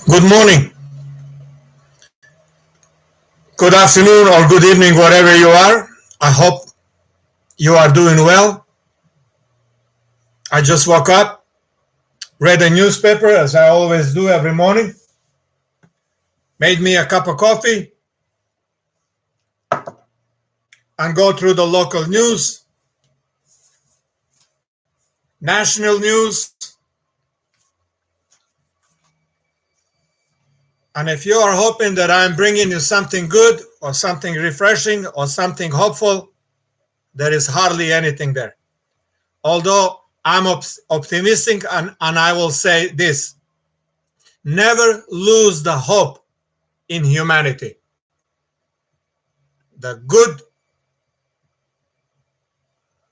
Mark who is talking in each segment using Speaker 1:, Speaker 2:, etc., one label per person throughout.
Speaker 1: Good morning, good afternoon, or good evening, wherever you are. I hope you are doing well. I just woke up, read a newspaper as I always do every morning, made me a cup of coffee, and go through the local news, national news. And if you are hoping that I'm bringing you something good or something refreshing or something hopeful, there is hardly anything there. Although I'm optimistic, and I will say this: never lose the hope in humanity. The good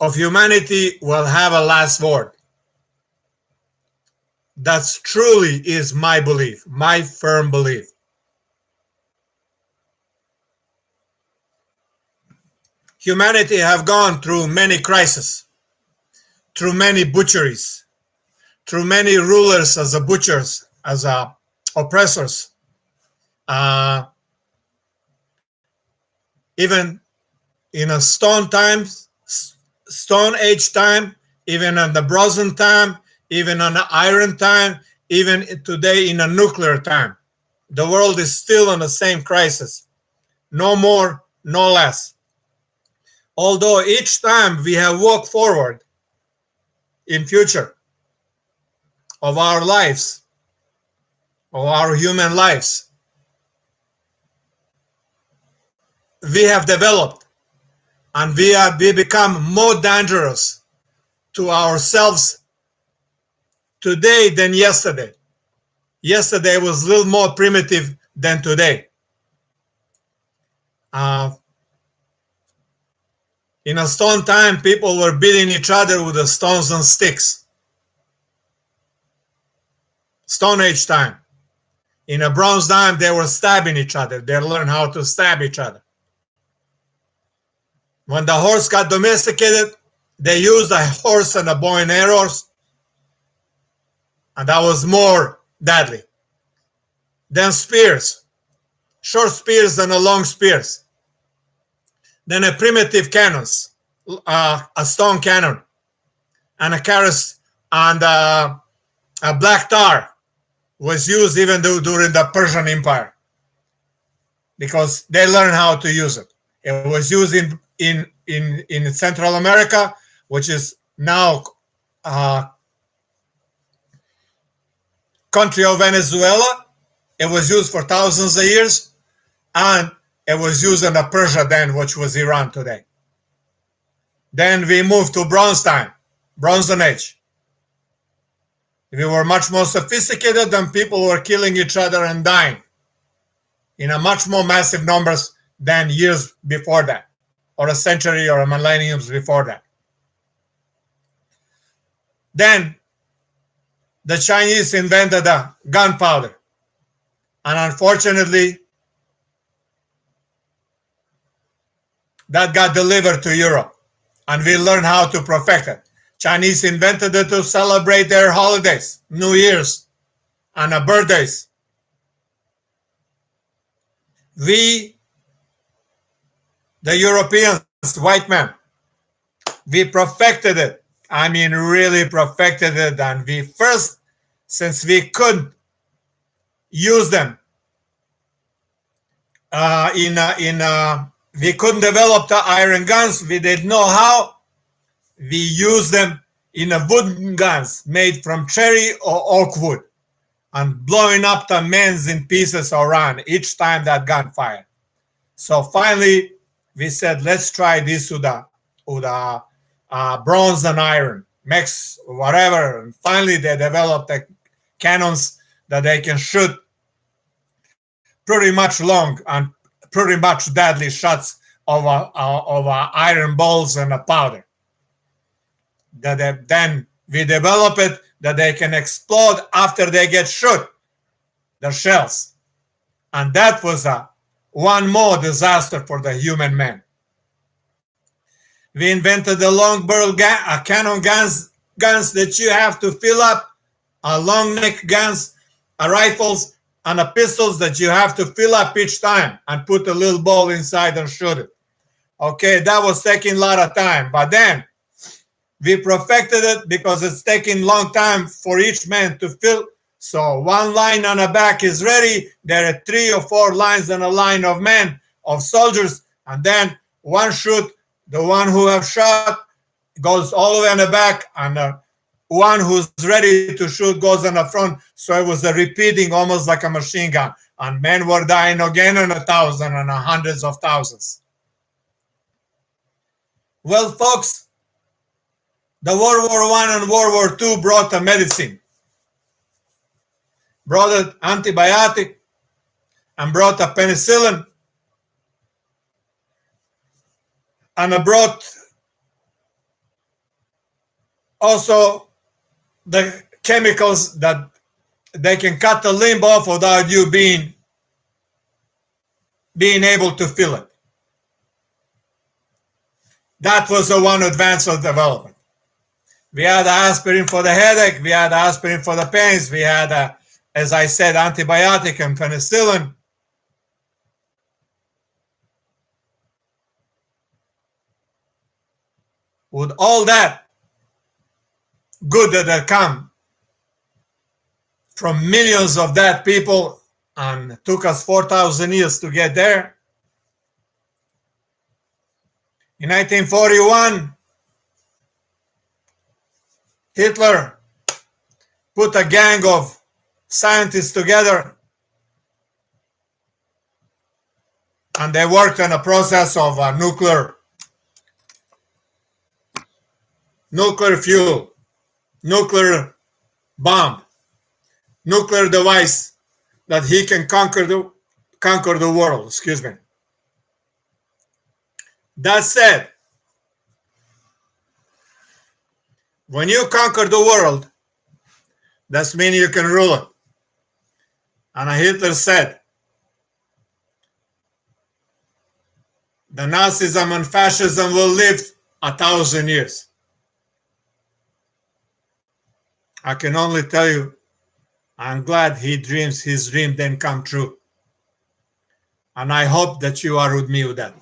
Speaker 1: of humanity will have a last word. That truly is my belief, my firm belief. Humanity have gone through many crises, through many butcheries, through many rulers as butchers, as oppressors. Even in a stone age time, even in the bronze time, even on the iron time, even today in a nuclear time. The world is still in the same crisis. No more, no less. Although each time we have walked forward in future of our lives, of our human lives, we have developed and we become more dangerous to ourselves today than yesterday. Yesterday was a little more primitive than today. In a stone time, people were beating each other with the stones and sticks. Stone Age time. In a bronze time, they were stabbing each other. They learned how to stab each other. When the horse got domesticated, they used a horse and a bow and arrows, and that was more deadly. Then spears, short spears and a long spears. Then a primitive cannons, a stone cannon, and a carus and a black tar was used even during the Persian Empire, because they learned how to use it. It was used in Central America, which is now country of Venezuela. It was used for thousands of years, and it was used in Persia then, which was Iran today. Then we moved to Bronze time, Bronze Age. We were much more sophisticated, and people were killing each other and dying in a much more massive numbers than years before that, or a century or a millennium before that. Then the Chinese invented the gunpowder, and unfortunately that got delivered to Europe, and we learned how to perfect it. Chinese invented it to celebrate their holidays, New Year's, and birthdays. We, the Europeans, white men, we perfected it. I mean, really perfected it. And we first, since we couldn't use them we couldn't develop the iron guns. We didn't know how. We used them in a wooden guns made from cherry or oak wood, and blowing up the men in pieces around each time that gun fired. So finally, we said, let's try this with bronze and iron, mix whatever. And finally, they developed the cannons that they can shoot pretty much long and pretty much deadly shots of iron balls and a powder. Then we develop it that they can explode after they get shot, the shells. And that was one more disaster for the human man. We invented the long barrel cannon guns that you have to fill up, long neck guns, rifles and the pistols that you have to fill up each time and put a little ball inside and shoot it. Okay, that was taking a lot of time, but then we perfected it because it's taking long time for each man to fill. So one line on the back is ready. There are 3 or 4 lines on a line of men, of soldiers, and then one shoot, the one who have shot goes all the way on the back, and the one who's ready to shoot goes on the front. So it was a repeating, almost like a machine gun. And men were dying again in 1,000 and hundreds of thousands. Well, folks, the World War I and World War II brought a medicine, brought an antibiotic, and brought a penicillin, and it brought also the chemicals that they can cut the limb off without you being able to feel it. That was the one advance of development. We had aspirin for the headache, we had aspirin for the pains, we had, as I said, antibiotic and penicillin. With all that good that had come from millions of dead people, and it took us 4,000 years to get there. In 1941, Hitler put a gang of scientists together, and they worked on a process of nuclear fuel, nuclear bomb, nuclear device that he can conquer the world. Excuse me. That said, when you conquer the world, that means you can rule it. And Hitler said, the Nazism and fascism will live 1,000 years. I can only tell you, I'm glad his dream didn't come true. And I hope that you are with me with that.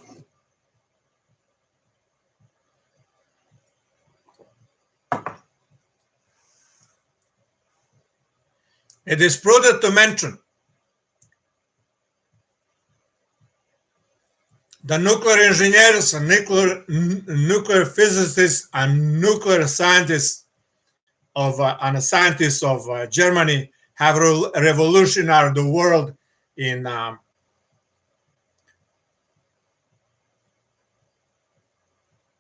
Speaker 1: It is prudent to mention the nuclear engineers and nuclear physicists and nuclear scientists and scientists of Germany have revolutionized the world in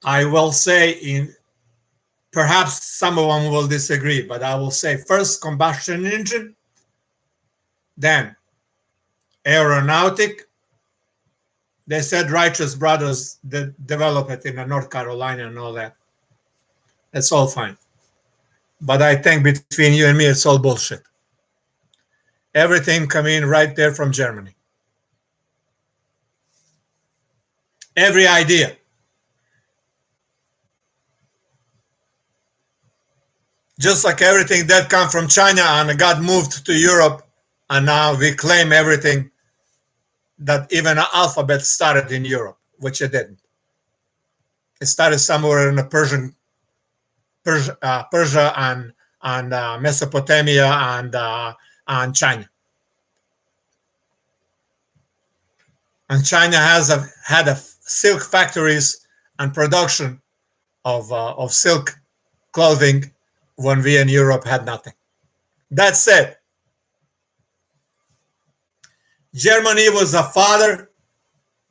Speaker 1: I will say perhaps some of them will disagree, but I will say first combustion engine, then aeronautic. They said Righteous Brothers developed it in North Carolina and all that. It's all fine. But I think between you and me, it's all bullshit. Everything coming right there from Germany. Every idea. Just like everything that come from China and got moved to Europe, and now we claim everything that even an alphabet started in Europe, which it didn't. It started somewhere in the Persia and Mesopotamia and China. And China had silk factories and production of silk clothing when we in Europe had nothing. That said, Germany was a father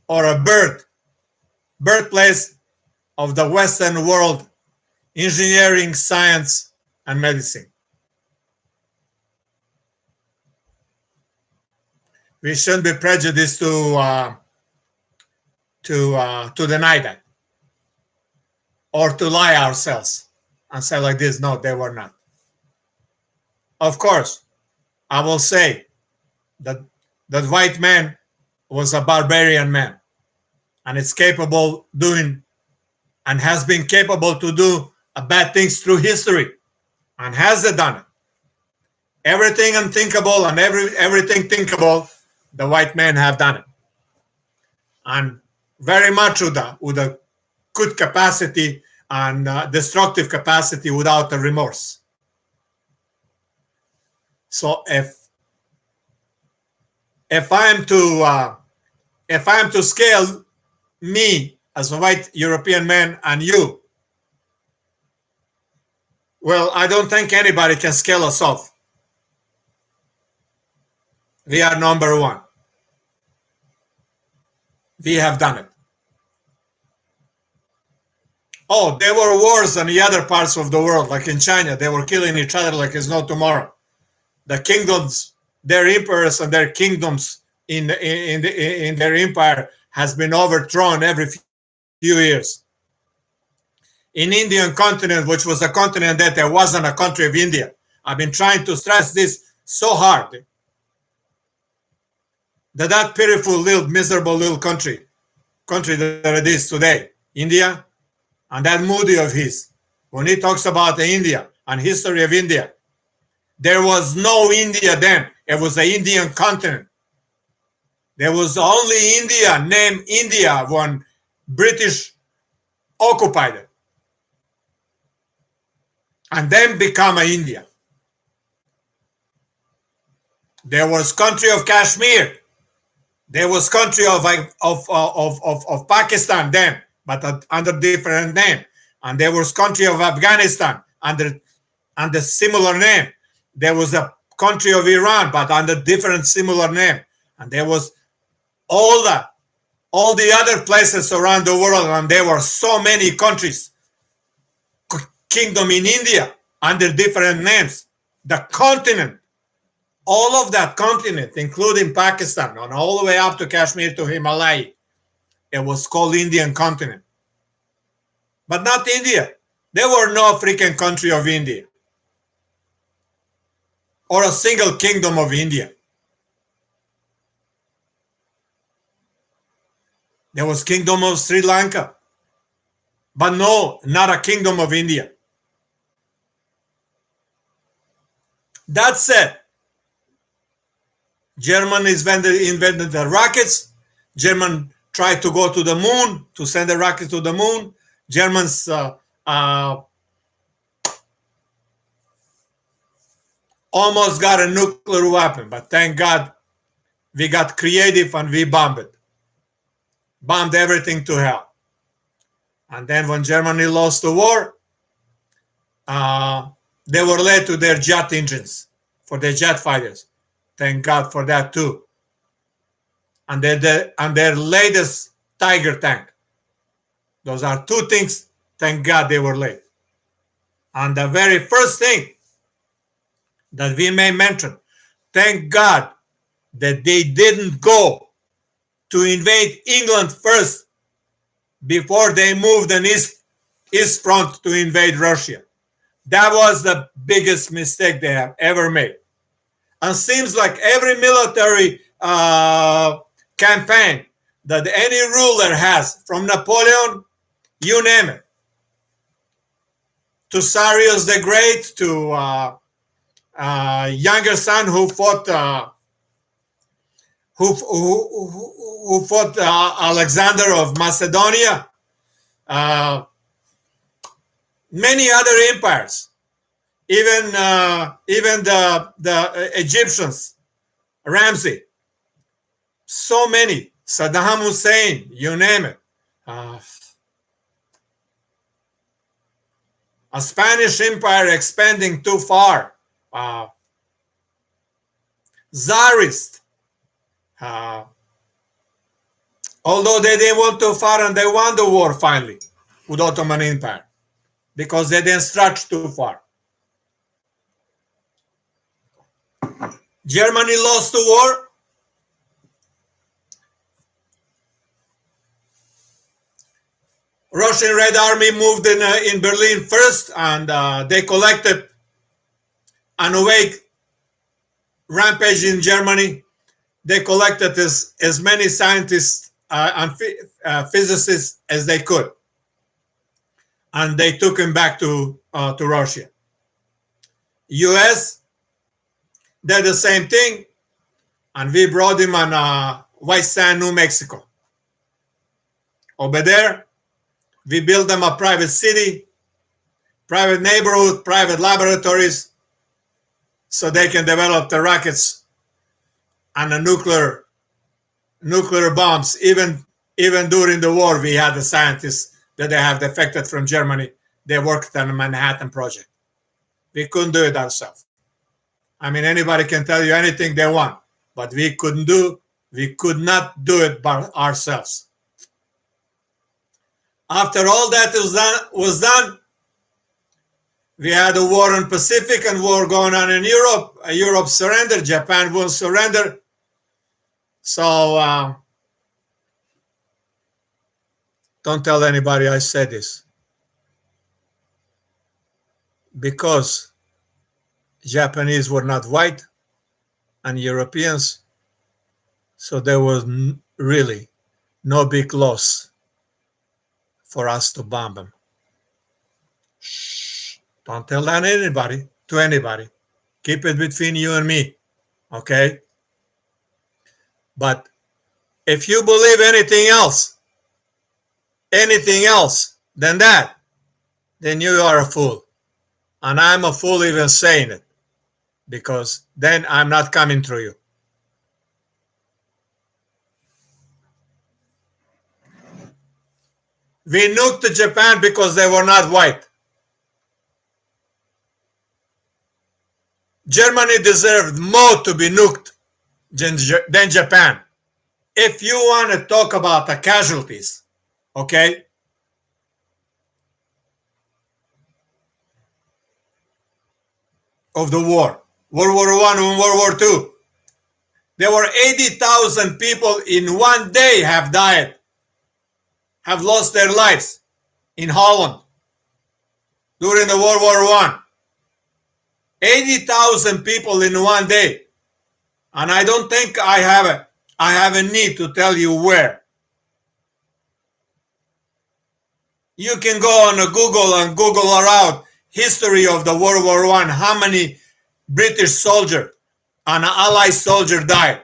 Speaker 1: or a birthplace of the Western world, engineering, science, and medicine. We shouldn't be prejudiced to deny that or to lie ourselves and say like this, no, they were not. Of course, I will say that white man was a barbarian man, and it's capable doing and has been capable to do bad things through history, and has done it. Everything unthinkable and everything thinkable, the white men have done it, and very much with a good capacity and destructive capacity without a remorse. So if I am to scale me as a white European man and you, well, I don't think anybody can scale us off. We are number one. We have done it. Oh, there were wars in the other parts of the world, like in China. They were killing each other like it's no tomorrow. The kingdoms, their emperors and their kingdoms in their empire has been overthrown every few years. In Indian continent, which was a continent that there wasn't a country of India. I've been trying to stress this so hard that pitiful little miserable little country that it is today, India, and that Moody of his, when he talks about India and history of India, there was no India then. It was the Indian continent. There was only India named India when British occupied it, and then become a India. There was country of Kashmir. There was country of Pakistan then, but under different name. And there was country of Afghanistan under similar name. There was a country of Iran, but under different similar name. And there was all the other places around the world, and there were so many countries, kingdom in India under different names. The continent, all of that continent, including Pakistan, and all the way up to Kashmir to Himalaya, it was called Indian continent. But not India. There were no freaking country of India or a single kingdom of India. There was kingdom of Sri Lanka, but no, not a kingdom of India. That said, Germany invented the rockets. German tried to go to the moon, to send the rockets to the moon. Germans almost got a nuclear weapon, but thank God we got creative and we bombed it. Bombed everything to hell. And then when Germany lost the war, they were led to their jet engines for their jet fighters. Thank God for that too. And their latest Tiger tank. Those are two things, thank God they were late. And the very first thing that we may mention, thank God that they didn't go to invade England first before they moved an east front to invade Russia. That was the biggest mistake they have ever made. And seems like every military campaign that any ruler has, from Napoleon, you name it, to Cyrus the Great, to younger son who fought Alexander of Macedonia, many other empires, even the Egyptians, Ramsey, so many, Saddam Hussein, you name it. A Spanish empire expanding too far. Tsarist. Although they didn't want too far and they won the war finally with Ottoman Empire because they didn't stretch too far. Germany lost the war. Russian Red Army moved in Berlin first, and they collected an awake rampage in Germany. They collected as many scientists and physicists as they could, and they took him back to Russia. U.S. did the same thing, and we brought him on White Sand, New Mexico. Over there, we built them a private city, private neighborhood, private laboratories, so they can develop the rockets and the nuclear bombs. Even during the war, we had the scientists that they have defected from Germany. They worked on the Manhattan Project. We couldn't do it ourselves. I mean, anybody can tell you anything they want, but we could not do it by ourselves. After all that was done, we had a war in Pacific and war going on in Europe. Europe surrendered. Japan won't surrender. So don't tell anybody I said this. Because Japanese were not white and Europeans, so there was really no big loss for us to bomb them. Shh. Don't tell that to anybody. Keep it between you and me, okay? But if you believe anything else than that, then you are a fool. And I'm a fool even saying it, because then I'm not coming through you. We nuked Japan because they were not white. Germany deserved more to be nuked than Japan. If you want to talk about the casualties, okay, of the war, World War I and World War II, there were 80,000 people in one day have died, have lost their lives in Holland during the World War I. 80,000 people in one day. And I don't think I have a need to tell you where. You can go on Google and Google around history of the World War I, how many British soldier and Allied soldier died,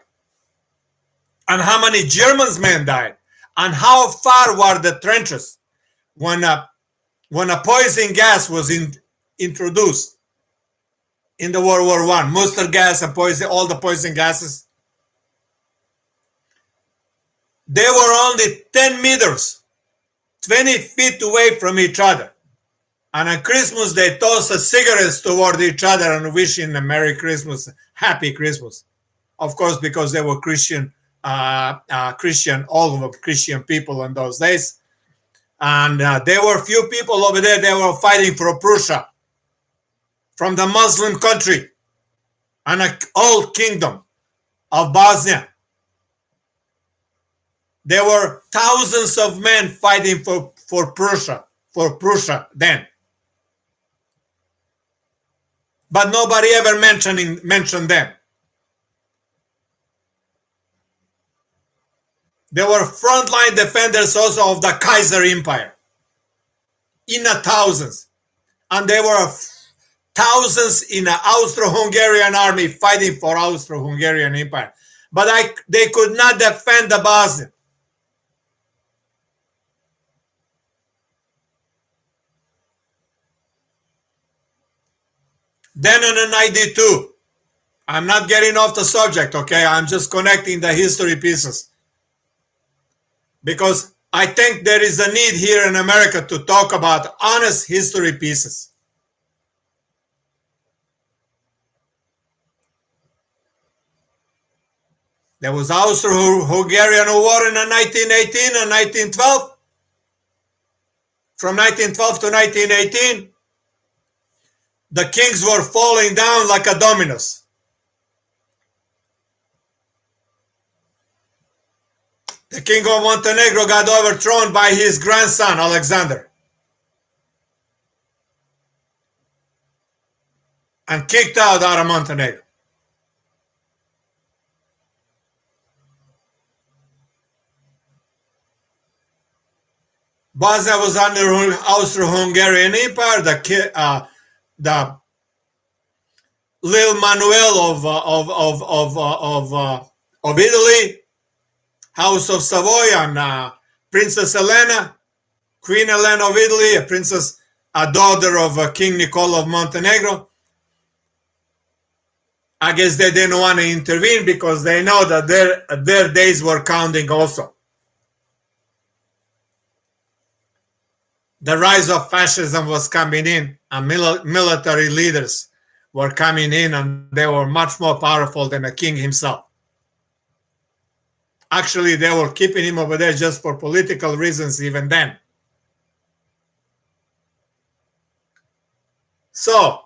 Speaker 1: and how many German men died, and how far were the trenches when a poison gas was introduced in the World War I, mustard gas and poison, all the poison gases. They were only 10 meters, 20 feet away from each other. And on Christmas, they tossed cigarettes toward each other and wishing a Merry Christmas, Happy Christmas. Of course, because they were Christian, all of them Christian people in those days. And there were few people over there, they were fighting for Prussia from the Muslim country and an old kingdom of Bosnia. There were thousands of men fighting for Prussia then. But nobody ever mentioned them. They were frontline defenders also of the Kaiser Empire in the thousands. And there were thousands in the Austro-Hungarian army fighting for Austro-Hungarian Empire. But they could not defend the Bosnia. Then in 92, I'm not getting off the subject, okay? I'm just connecting the history pieces. Because I think there is a need here in America to talk about honest history pieces. There was Austro-Hungarian War in 1918 and 1912. From 1912 to 1918, the kings were falling down like a dominoes. The king of Montenegro got overthrown by his grandson, Alexander, and kicked out of Montenegro. Bosnia was under Austro-Hungarian Empire. The Lil Manuel of Italy, House of Savoy, and Princess Elena, Queen Elena of Italy, a daughter of King Nicola of Montenegro. I guess they didn't want to intervene because they know that their days were counting also. The rise of fascism was coming in, and military leaders were coming in, and they were much more powerful than the king himself. Actually, they were keeping him over there just for political reasons even then. So,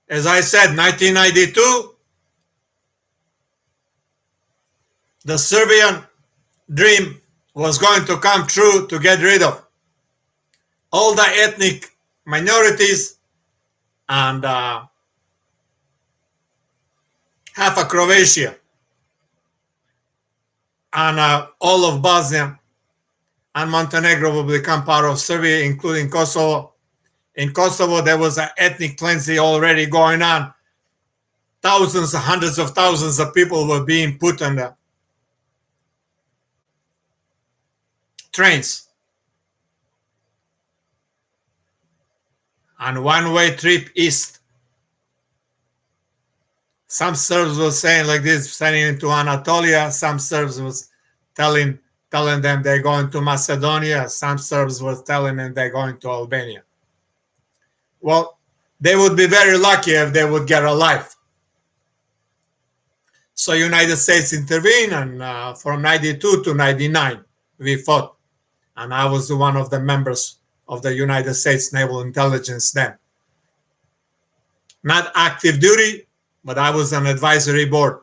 Speaker 1: as I said, 1992, the Serbian dream was going to come true to get rid of all the ethnic minorities and half of Croatia and all of Bosnia and Montenegro will become part of Serbia, including Kosovo. In Kosovo, there was an ethnic cleansing already going on. Thousands, hundreds of thousands of people were being put on the trains. On one-way trip east. Some Serbs were saying like this, sending into Anatolia. Some Serbs was telling them they're going to Macedonia. Some Serbs were telling them they're going to Albania. Well, they would be very lucky if they would get alive. So United States intervened, and from 92 to 99, we fought. And I was one of the members of the United States Naval Intelligence then. Not active duty, but I was on advisory board.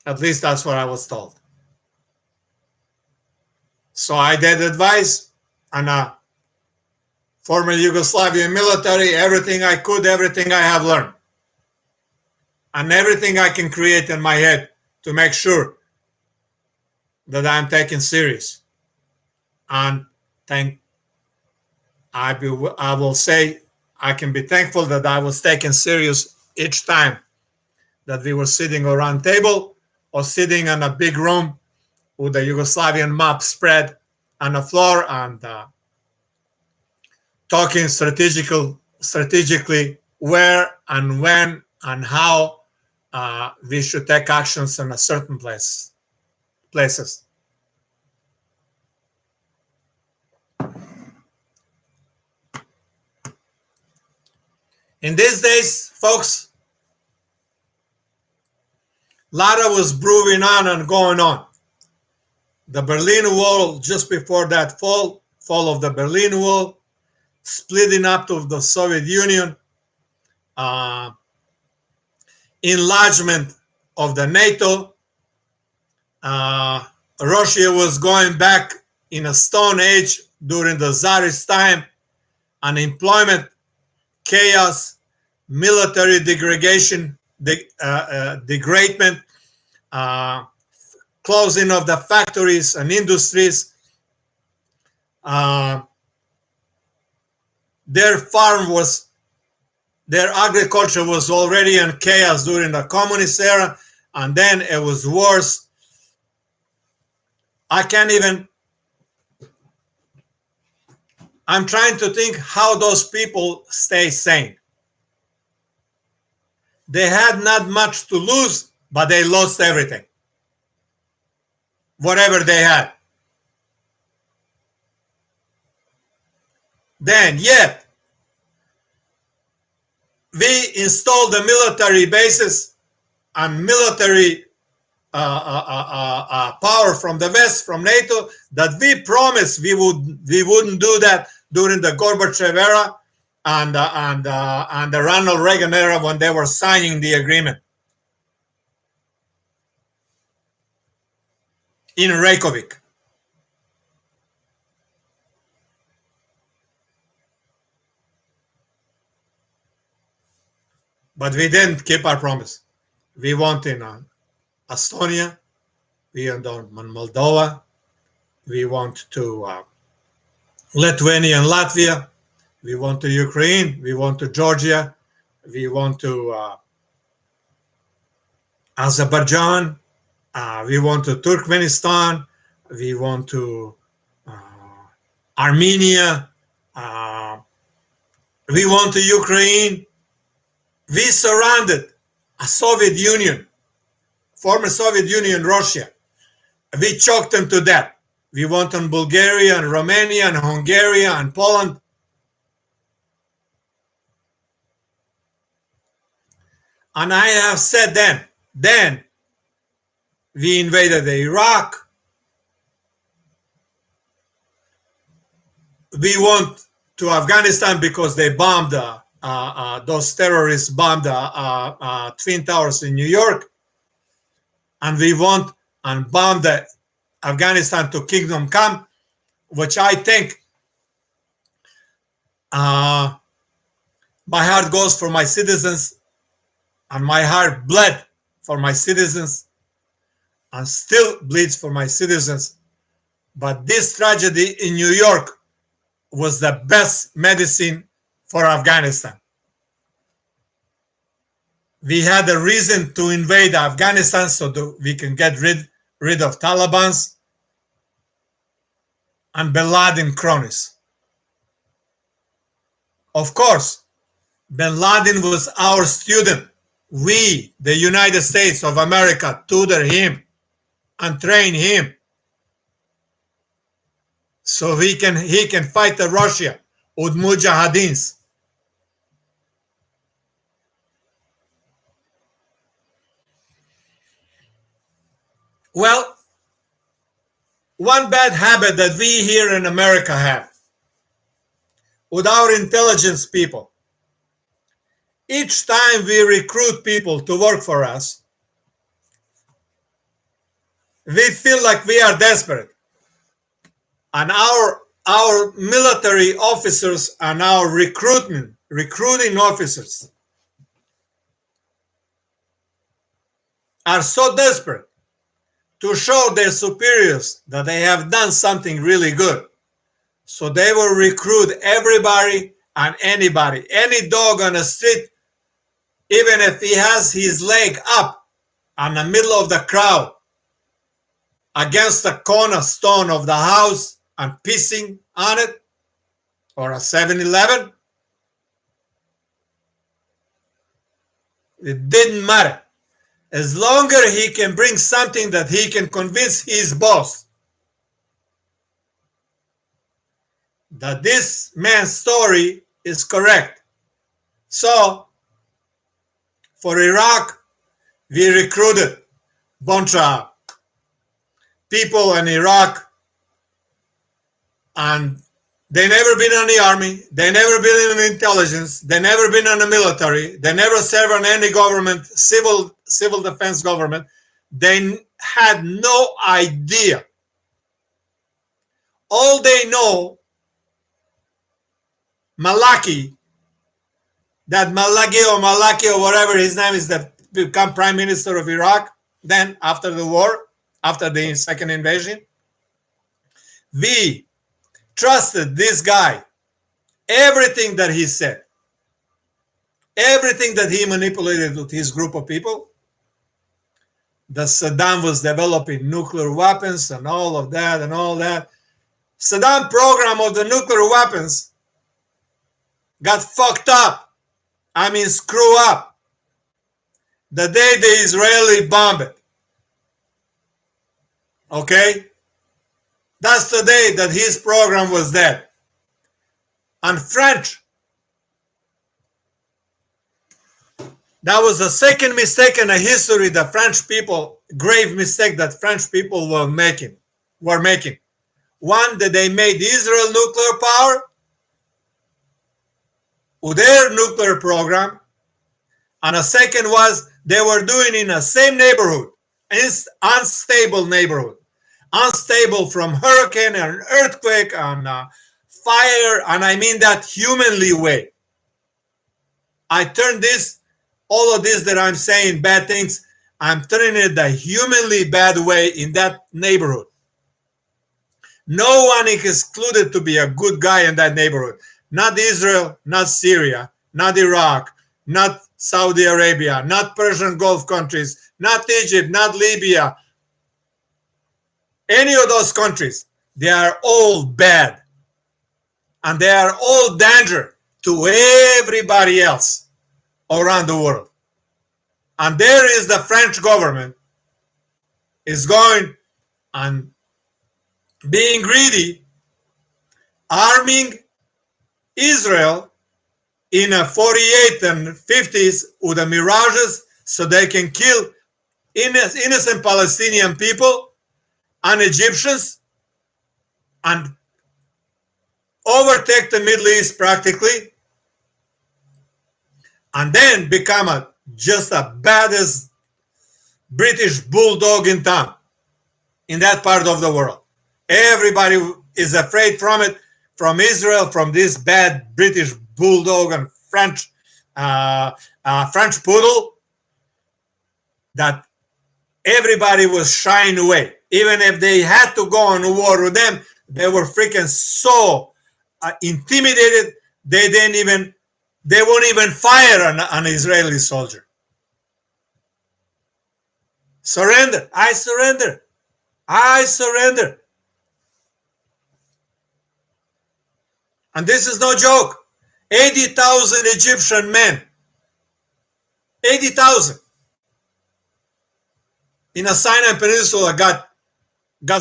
Speaker 1: At least that's what I was told. So I did advise on former Yugoslavian military, everything I could, everything I have learned, and everything I can create in my head to make sure that I'm taken serious. And I will say I can be thankful that I was taken serious each time that we were sitting around table or sitting in a big room with the Yugoslavian map spread on the floor and talking strategically where and when and how we should take actions in a certain places. In these days, folks, a lot was brewing on and going on. The Berlin Wall, just before that fall of the Berlin Wall, splitting up of the Soviet Union, enlargement of the NATO. Russia was going back in a stone age during the Tsarist time. Unemployment, chaos, military degradation, degradement, closing of the factories and industries. Their agriculture was already in chaos during the communist era, and then it was worse. I'm trying to think how those people stay sane. They had not much to lose, but they lost everything. Whatever they had. Then, yet, we installed the military bases and military power from the West, from NATO, that we promised we wouldn't do that during the Gorbachev era and the Ronald Reagan era when they were signing the agreement in Reykjavik. But we didn't keep our promise. We want in Estonia, we want in Moldova, we want to Lithuania and Latvia. We want to Ukraine. We want to Georgia. We want to Azerbaijan. We want to Turkmenistan. We want to Armenia. We want to Ukraine. We surrounded a Soviet Union, former Soviet Union, Russia. We choked them to death. We want on Bulgaria and Romania and Hungary and Poland. And I have said then we invaded Iraq. We went to Afghanistan because they bombed, those terrorists bombed Twin Towers in New York. And we went and bombed Afghanistan to Kingdom Come, which I think my heart goes for my citizens, and my heart bled for my citizens and still bleeds for my citizens. But this tragedy in New York was the best medicine for Afghanistan. We had a reason to invade Afghanistan so that we can get rid of Taliban's and Bin Laden cronies. Of course, Bin Laden was our student. We, the United States of America, tutored him and trained him so he can fight Russia with mujahideen. Well, one bad habit that we here in America have with our intelligence people, each time we recruit people to work for us, we feel like we are desperate. And our military officers and our recruiting officers are so desperate to show their superiors that they have done something really good. So they will recruit everybody and anybody, any dog on the street, even if he has his leg up in the middle of the crowd against the cornerstone of the house and pissing on it, or a 7-Eleven, it didn't matter. As long as he can bring something that he can convince his boss that this man's story is correct. So, for Iraq, we recruited a bunch of people in Iraq, and they never been in the army, they never been in intelligence, they never been in the military, they never served on any government, civil defense government. They had no idea. All they know, Malaki or whatever his name is, that become prime minister of Iraq, then after the war, after the second invasion, we trusted this guy. Everything that he said, everything that he manipulated with his group of people, that Saddam was developing nuclear weapons and all of that and all that. Saddam program of the nuclear weapons got fucked up. I mean, screw up. The day the Israeli bombed it. Okay? That's the day that his program was dead. And French, that was the second mistake in the history that French people, grave mistake that French people were making. One, that they made Israel nuclear power with their nuclear program. And the second was they were doing in the same neighborhood, unstable neighborhood. Unstable from hurricane and earthquake and fire, and I mean that humanly way. I turn this, all of this that I'm saying, bad things, I'm turning it the humanly bad way in that neighborhood. No one is excluded to be a good guy in that neighborhood. Not Israel, not Syria, not Iraq, not Saudi Arabia, not Persian Gulf countries, not Egypt, not Libya. Any of those countries, they are all bad. And they are all danger to everybody else around the world. And there is the French government is going and being greedy, arming Israel in a 48 and 50s with the mirages so they can kill innocent Palestinian people and Egyptians and overtake the Middle East practically, and then become just a baddest British bulldog in town in that part of the world. Everybody is afraid from it, from Israel, from this bad British bulldog and French poodle, that everybody was shying away. Even if they had to go on war with them, they were freaking so intimidated they won't even fire an Israeli soldier. Surrender. I surrender. I surrender. And this is no joke. 80,000 Egyptian men. 80,000 in a Sinai Peninsula got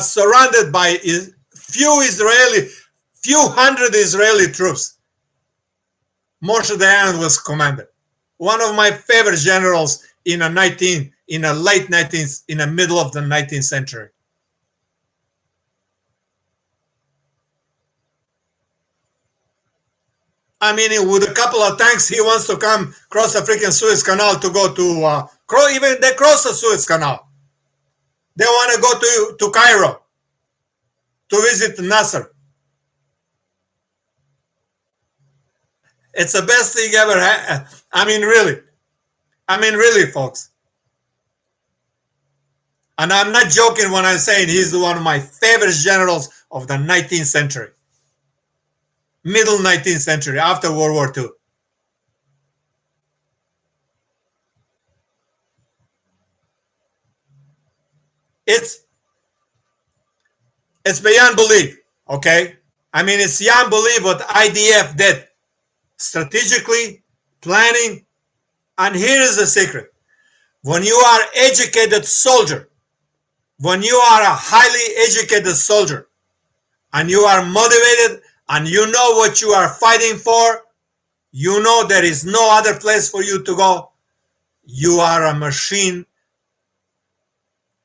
Speaker 1: surrounded by few hundred Israeli troops. Moshe Dayan was commander. One of my favorite generals in the middle of the 19th century. I mean, with a couple of tanks, he wants to come cross the freaking Suez Canal to go to, even they cross the Suez Canal. They want to go to Cairo to visit Nasser. It's the best thing ever. I mean, really, folks. And I'm not joking when I'm saying he's one of my favorite generals of the 19th century. Middle 19th century, after World War II. It's beyond belief, okay? I mean, it's beyond belief what IDF did. Strategically, planning, and here is the secret. When you are educated soldier, when you are a highly educated soldier, and you are motivated, and you know what you are fighting for, you know there is no other place for you to go, you are a machine,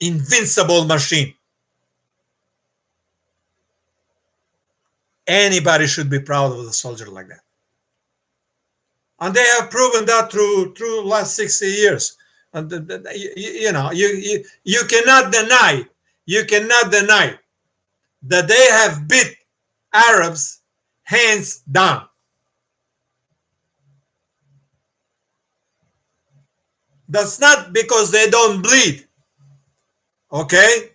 Speaker 1: invincible machine. Anybody should be proud of a soldier like that. And they have proven that through the last 60 years. And you cannot deny that they have beat Arabs hands down. That's not because they don't bleed, okay?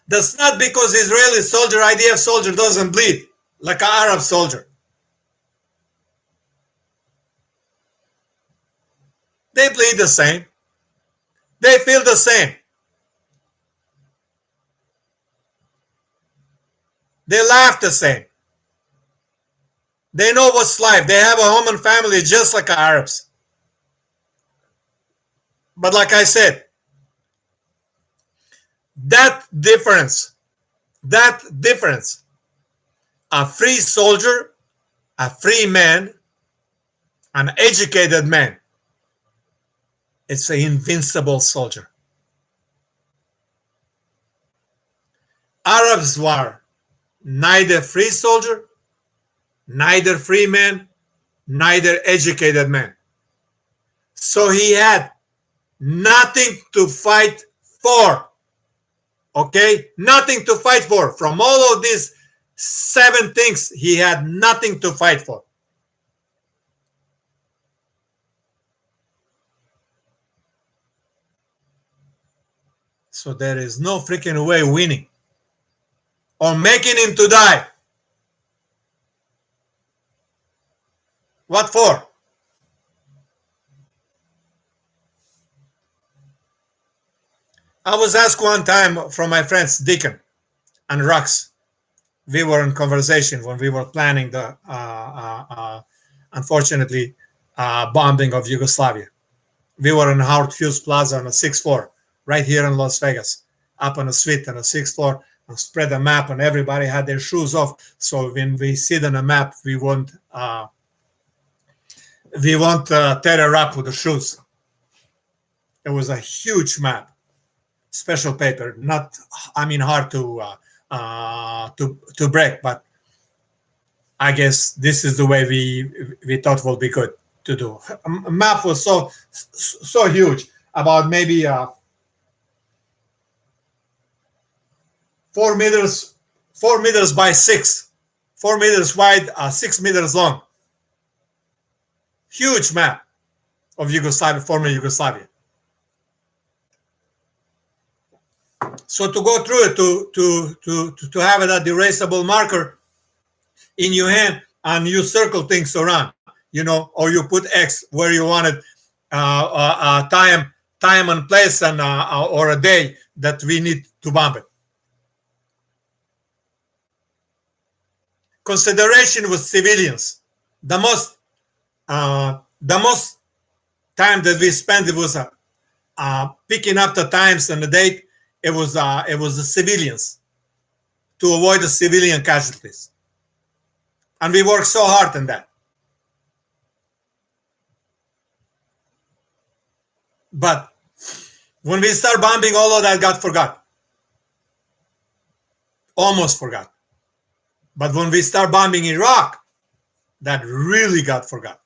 Speaker 1: That's not because Israeli soldier, IDF soldier doesn't bleed like an Arab soldier. They bleed the same. They feel the same. They laugh the same. They know what's life. They have a home and family just like Arabs. But like I said, that difference, a free soldier, a free man, an educated man, it's an invincible soldier. Arabs were neither free soldier, neither free man, neither educated man. So he had nothing to fight for. Okay? Nothing to fight for. From all of these 7 things, he had nothing to fight for. So there is no freaking way winning. or making him to die. What for? I was asked one time from my friends Deacon and Rux. We were in conversation when we were planning the unfortunately bombing of Yugoslavia. We were in Howard Hughes Plaza on the 6th floor, right here in Las Vegas, up on a suite on the 6th floor, and spread a map, and everybody had their shoes off. So when we sit on a map, we won't tear up with the shoes. It was a huge map, special paper, not, I mean, hard to break, but I guess this is the way we thought would be good to do. A map was so huge, about maybe 4 meters by 6, 4 meters wide, 6 meters long. Huge map of Yugoslavia, former Yugoslavia. So to go through it, to have that erasable marker in your hand, and you circle things around, you know, or you put X where you wanted time and place, and or a day that we need to bomb it. Consideration with civilians. The most time that we spent, it was picking up the times and the date. It was the civilians, to avoid the civilian casualties, and we worked so hard on that. But when we start bombing, all of that got forgot, almost forgot. But when we start bombing Iraq, that really got forgot.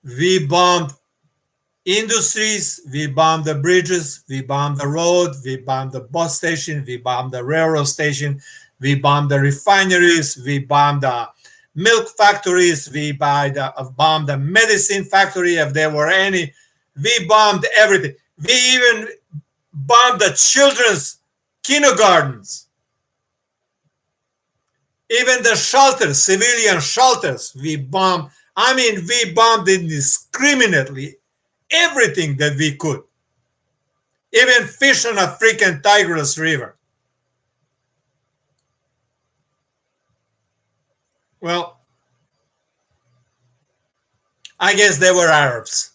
Speaker 1: We bombed industries, we bombed the bridges, we bombed the road, we bombed the bus station, we bombed the railroad station, we bombed the refineries, we bombed the milk factories, we bombed the medicine factory, if there were any. We bombed everything. We even bombed the children's kindergartens. Even the shelters, civilian shelters, we bombed. I mean, we bombed indiscriminately everything that we could. Even fish on a freaking Tigris River. Well, I guess they were Arabs.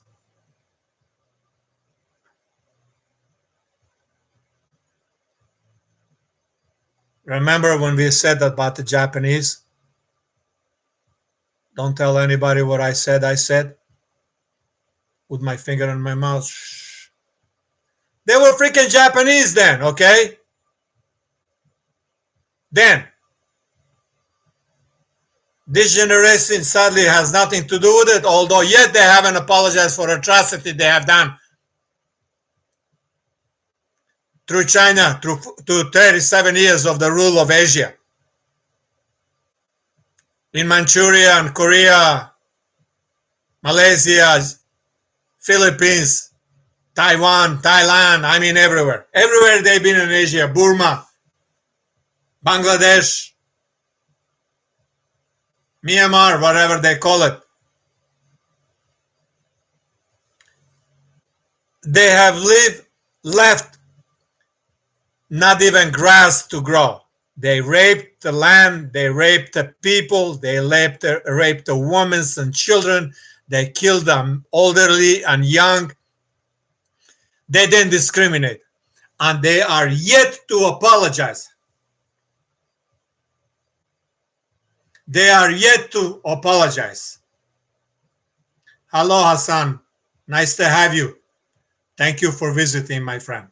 Speaker 1: Remember when we said about the Japanese? Don't tell anybody what I said. I said, with my finger in my mouth. Shh. They were freaking Japanese then, okay? Then. This generation sadly has nothing to do with it, although yet they haven't apologized for atrocity they have done through China, through 37 years of the rule of Asia. In Manchuria and Korea, Malaysia, Philippines, Taiwan, Thailand, I mean everywhere. Everywhere they've been in Asia, Burma, Bangladesh, Myanmar, whatever they call it. They have left not even grass to grow. They raped the land, they raped the people, they raped the women and children, they killed them elderly and young. They didn't discriminate, and they are yet to apologize. They are yet to apologize. Hello, Hassan. Nice to have you. Thank you for visiting, my friend.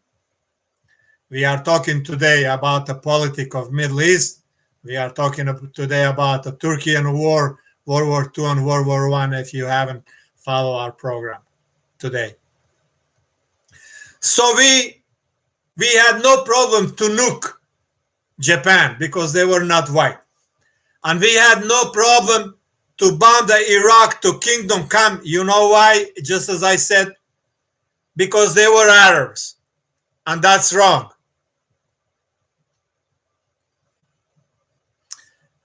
Speaker 1: We are talking today about the politics of Middle East. We are talking today about the Turkey and war, World War II and World War I, if you haven't followed our program today. So we had no problem to nuke Japan because they were not white. And we had no problem to bomb the Iraq to Kingdom Come. You know why? Just as I said, because they were Arabs. And that's wrong.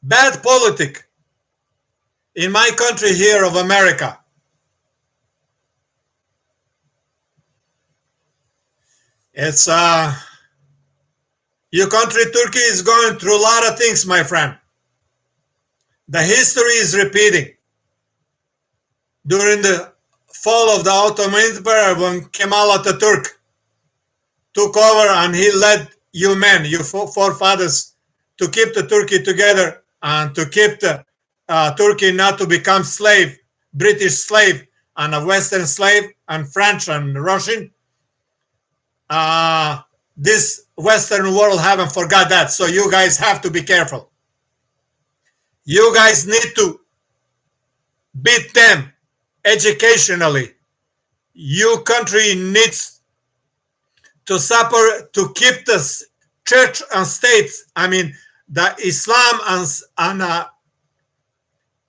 Speaker 1: bad politic in my country here of America. It's your country, Turkey, is going through a lot of things, my friend. The history is repeating. During the fall of the Ottoman Empire, when Kemal Atatürk took over and he led you men, you forefathers, to keep the Turkey together and to keep the Turkey not to become slave, British slave and a Western slave and French and Russian. This Western world haven't forgot that, so you guys have to be careful. You guys need to beat them educationally. Your country needs to separate, to keep the church and state, I mean the Islam and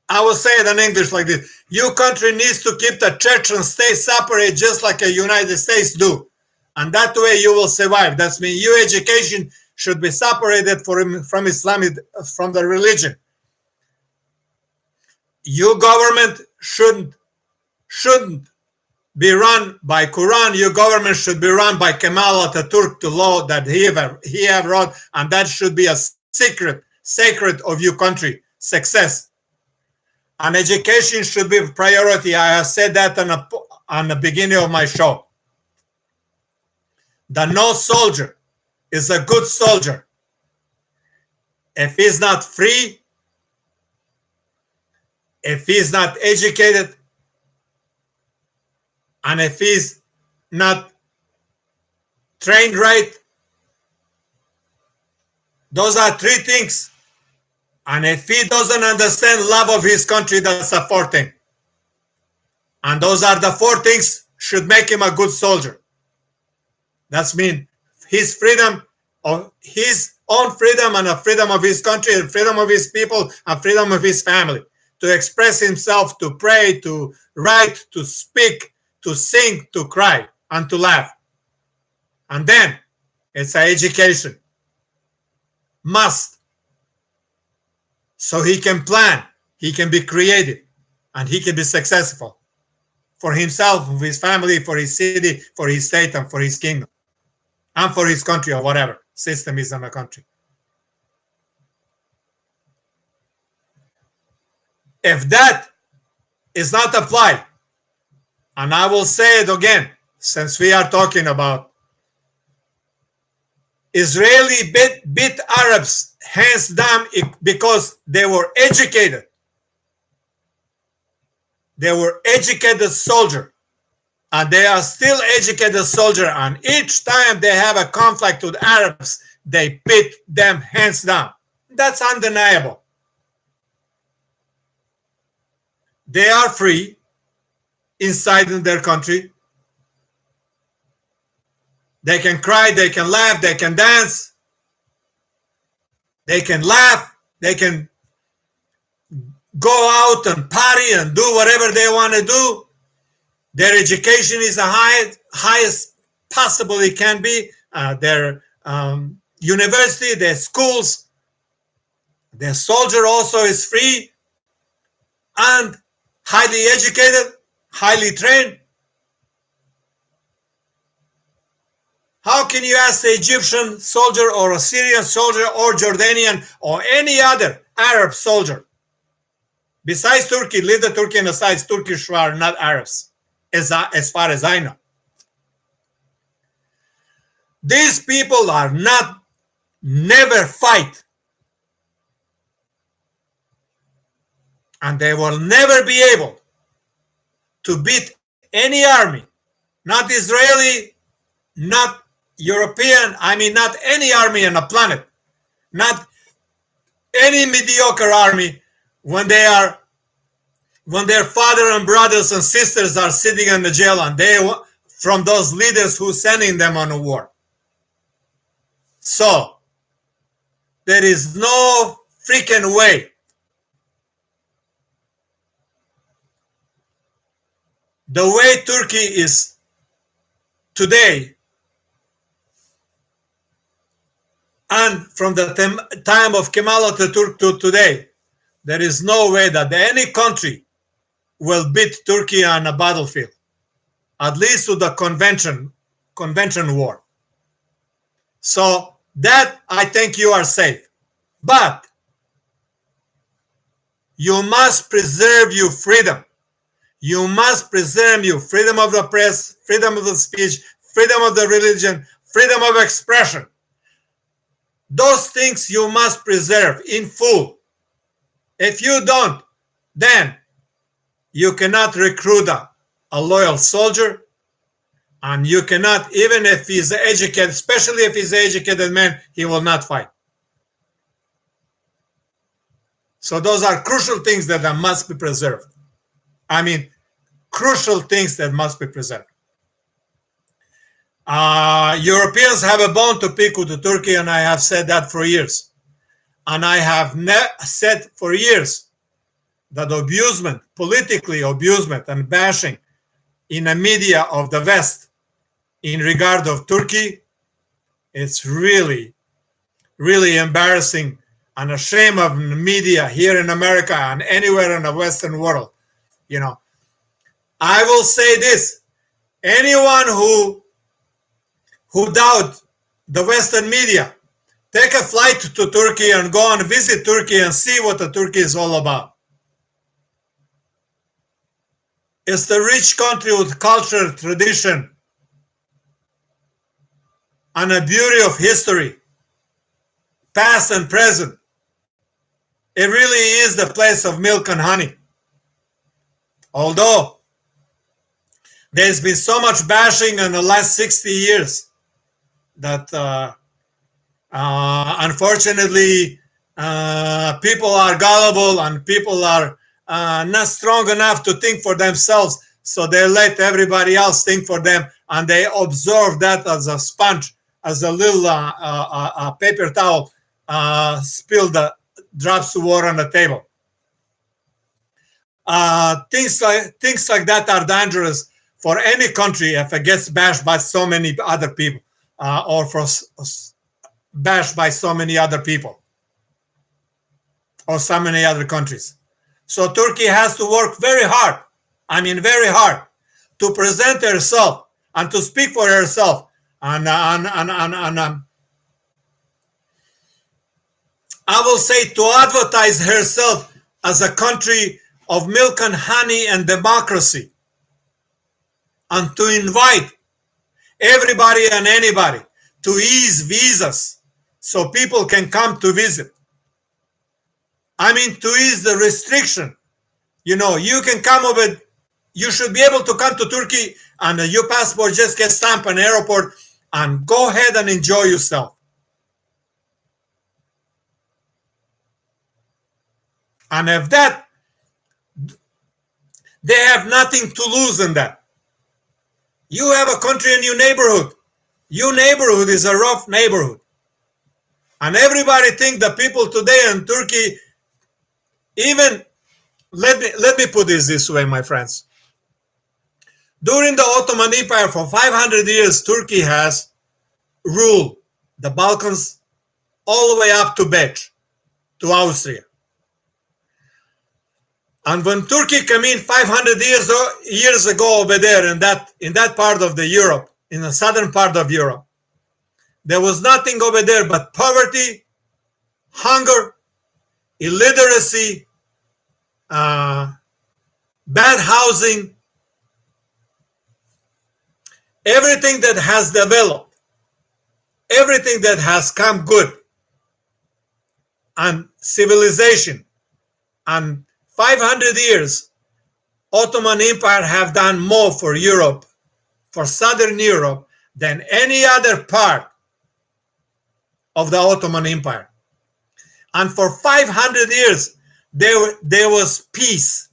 Speaker 1: I will say it in English like this: your country needs to keep the church and state separate, just like the United States do, and that way you will survive. That means your education should be separated from Islamic, from the religion. Your government shouldn't be run by Quran. Your government should be run by Kemal Atatürk, the law that he have wrote, and that should be a sacred of your country success. And education should be a priority. I have said that on the beginning of my show. The no soldier is a good soldier if he's not free, if he's not educated, and if he's not trained right. Those are three things. And if he doesn't understand love of his country, that's a fourth thing. And those are the four things should make him a good soldier. That's mean his freedom, of his own freedom, and the freedom of his country, and freedom of his people, and freedom of his family, to express himself, to pray, to write, to speak, to sing, to cry, and to laugh. And then it's an education. Must. So he can plan, he can be creative, and he can be successful for himself, for his family, for his city, for his state, and for his kingdom, and for his country, or whatever system is in the country. If that is not applied, and I will say it again, since we are talking about Israeli beat Arabs hands down because they were educated. They were educated soldier, and they are still educated soldier. And each time they have a conflict with Arabs, they beat them hands down. That's undeniable. They are free inside in their country. They can cry, they can laugh, they can dance, they can laugh, they can go out and party and do whatever they want to do. Their education is the highest possible it can be. Their university, their schools, their soldier also is free and highly educated, highly trained. How can you ask the Egyptian soldier or a Syrian soldier or Jordanian or any other Arab soldier? Besides Turkey, leave the Turkey on the side, Turkish are not Arabs, as far as I know. These people are never fight. And they will never be able to beat any army, not Israeli, not European, I mean not any army on the planet, not any mediocre army, when their father and brothers and sisters are sitting in the jail, and they from those leaders who sending them on a war. So there is no freaking way the way Turkey is today. And from the time of Kemal Atatürk to today, there is no way that any country will beat Turkey on a battlefield, at least to the convention war. So that I think you are safe. But you must preserve your freedom. You must preserve your freedom of the press, freedom of the speech, freedom of the religion, freedom of expression. Those things you must preserve in full. If you don't, then you cannot recruit a loyal soldier, and you cannot, even if he's educated, especially if he's an educated man, he will not fight. So those are crucial things that must be preserved. I mean, crucial things that must be preserved. Europeans have a bone to pick with Turkey, and I have said that for years. And I have said for years that abusement, politically abusement and bashing in the media of the West in regard of Turkey, it's really, really embarrassing and a shame of media here in America and anywhere in the Western world. You know, I will say this: anyone who doubt the Western media, take a flight to Turkey and go and visit Turkey and see what the Turkey is all about. It's the rich country with culture, tradition, and a beauty of history, past and present. It really is the place of milk and honey. Although there's been so much bashing in the last 60 years that unfortunately people are gullible and people are not strong enough to think for themselves, so they let everybody else think for them, and they absorb that as a sponge, as a little paper towel spill the drops of water on the table. Things like that are dangerous for any country if it gets bashed by so many other people, or for bashed by so many other people or so many other countries. So Turkey has to work very hard, I mean very hard, to present herself and to speak for herself, and I will say to advertise herself as a country of milk and honey and democracy, and to invite everybody and anybody to ease visas so people can come to visit. I mean, to ease the restriction. You know, you can come over, you should be able to come to Turkey and your passport just gets stamped in an airport and go ahead and enjoy yourself. And if that, they have nothing to lose in that. You have a country in your neighborhood. Your neighborhood is a rough neighborhood. And everybody think the people today in Turkey, even, let me put this way, my friends. During the Ottoman Empire for 500 years, Turkey has ruled the Balkans all the way up to Bech, to Austria. And when Turkey came in 500 years ago over there in that part of the Europe, in the southern part of Europe, there was nothing over there but poverty, hunger, illiteracy, bad housing, everything that has developed, everything that has come good, and civilization. And 500 years, Ottoman Empire have done more for Europe, for Southern Europe, than any other part of the Ottoman Empire. And for 500 years, there was peace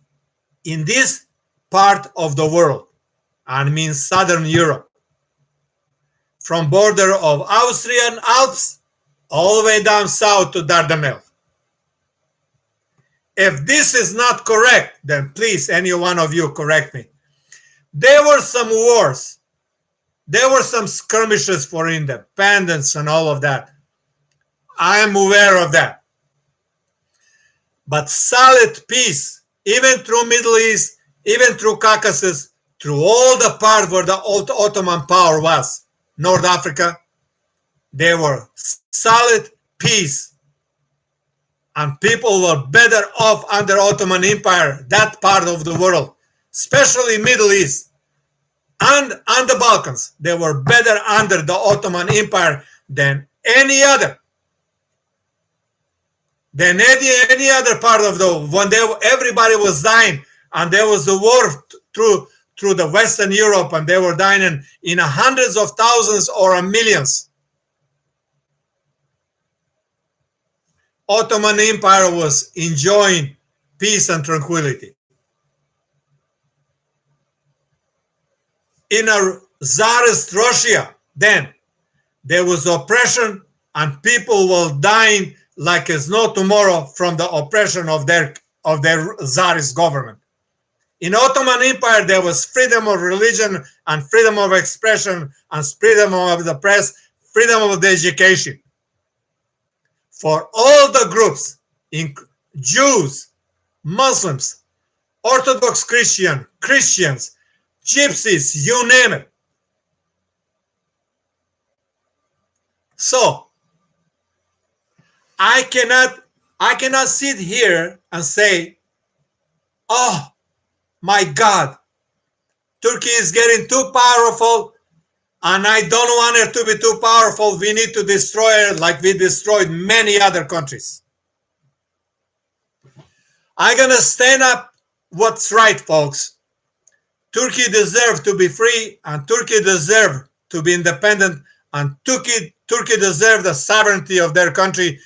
Speaker 1: in this part of the world, and means Southern Europe, from border of Austrian Alps all the way down south to Dardanelles. If this is not correct, then please, any one of you, correct me. There were some wars. There were some skirmishes for independence and all of that. I am aware of that. But solid peace, even through Middle East, even through Caucasus, through all the part where the Ottoman power was, North Africa, they were solid peace. And people were better off under Ottoman Empire, that part of the world, especially Middle East and the Balkans. They were better under the Ottoman Empire than any other. Than any other part of the when everybody was dying, and there was a war through the Western Europe, and they were dying in hundreds of thousands or millions. Ottoman Empire was enjoying peace and tranquility. In a Tsarist Russia, then there was oppression, and people were dying like it's no tomorrow from the oppression of their Tsarist government. In Ottoman Empire, there was freedom of religion and freedom of expression and freedom of the press, freedom of the education. For all the groups, Jews, Muslims, Orthodox Christians, Gypsies, you name it. So, I cannot sit here and say, oh my God, Turkey is getting too powerful, and I don't want it to be too powerful. We need to destroy it like we destroyed many other countries. I'm gonna stand up what's right, folks. Turkey deserves to be free, and Turkey deserves to be independent, and Turkey deserves the sovereignty of their country.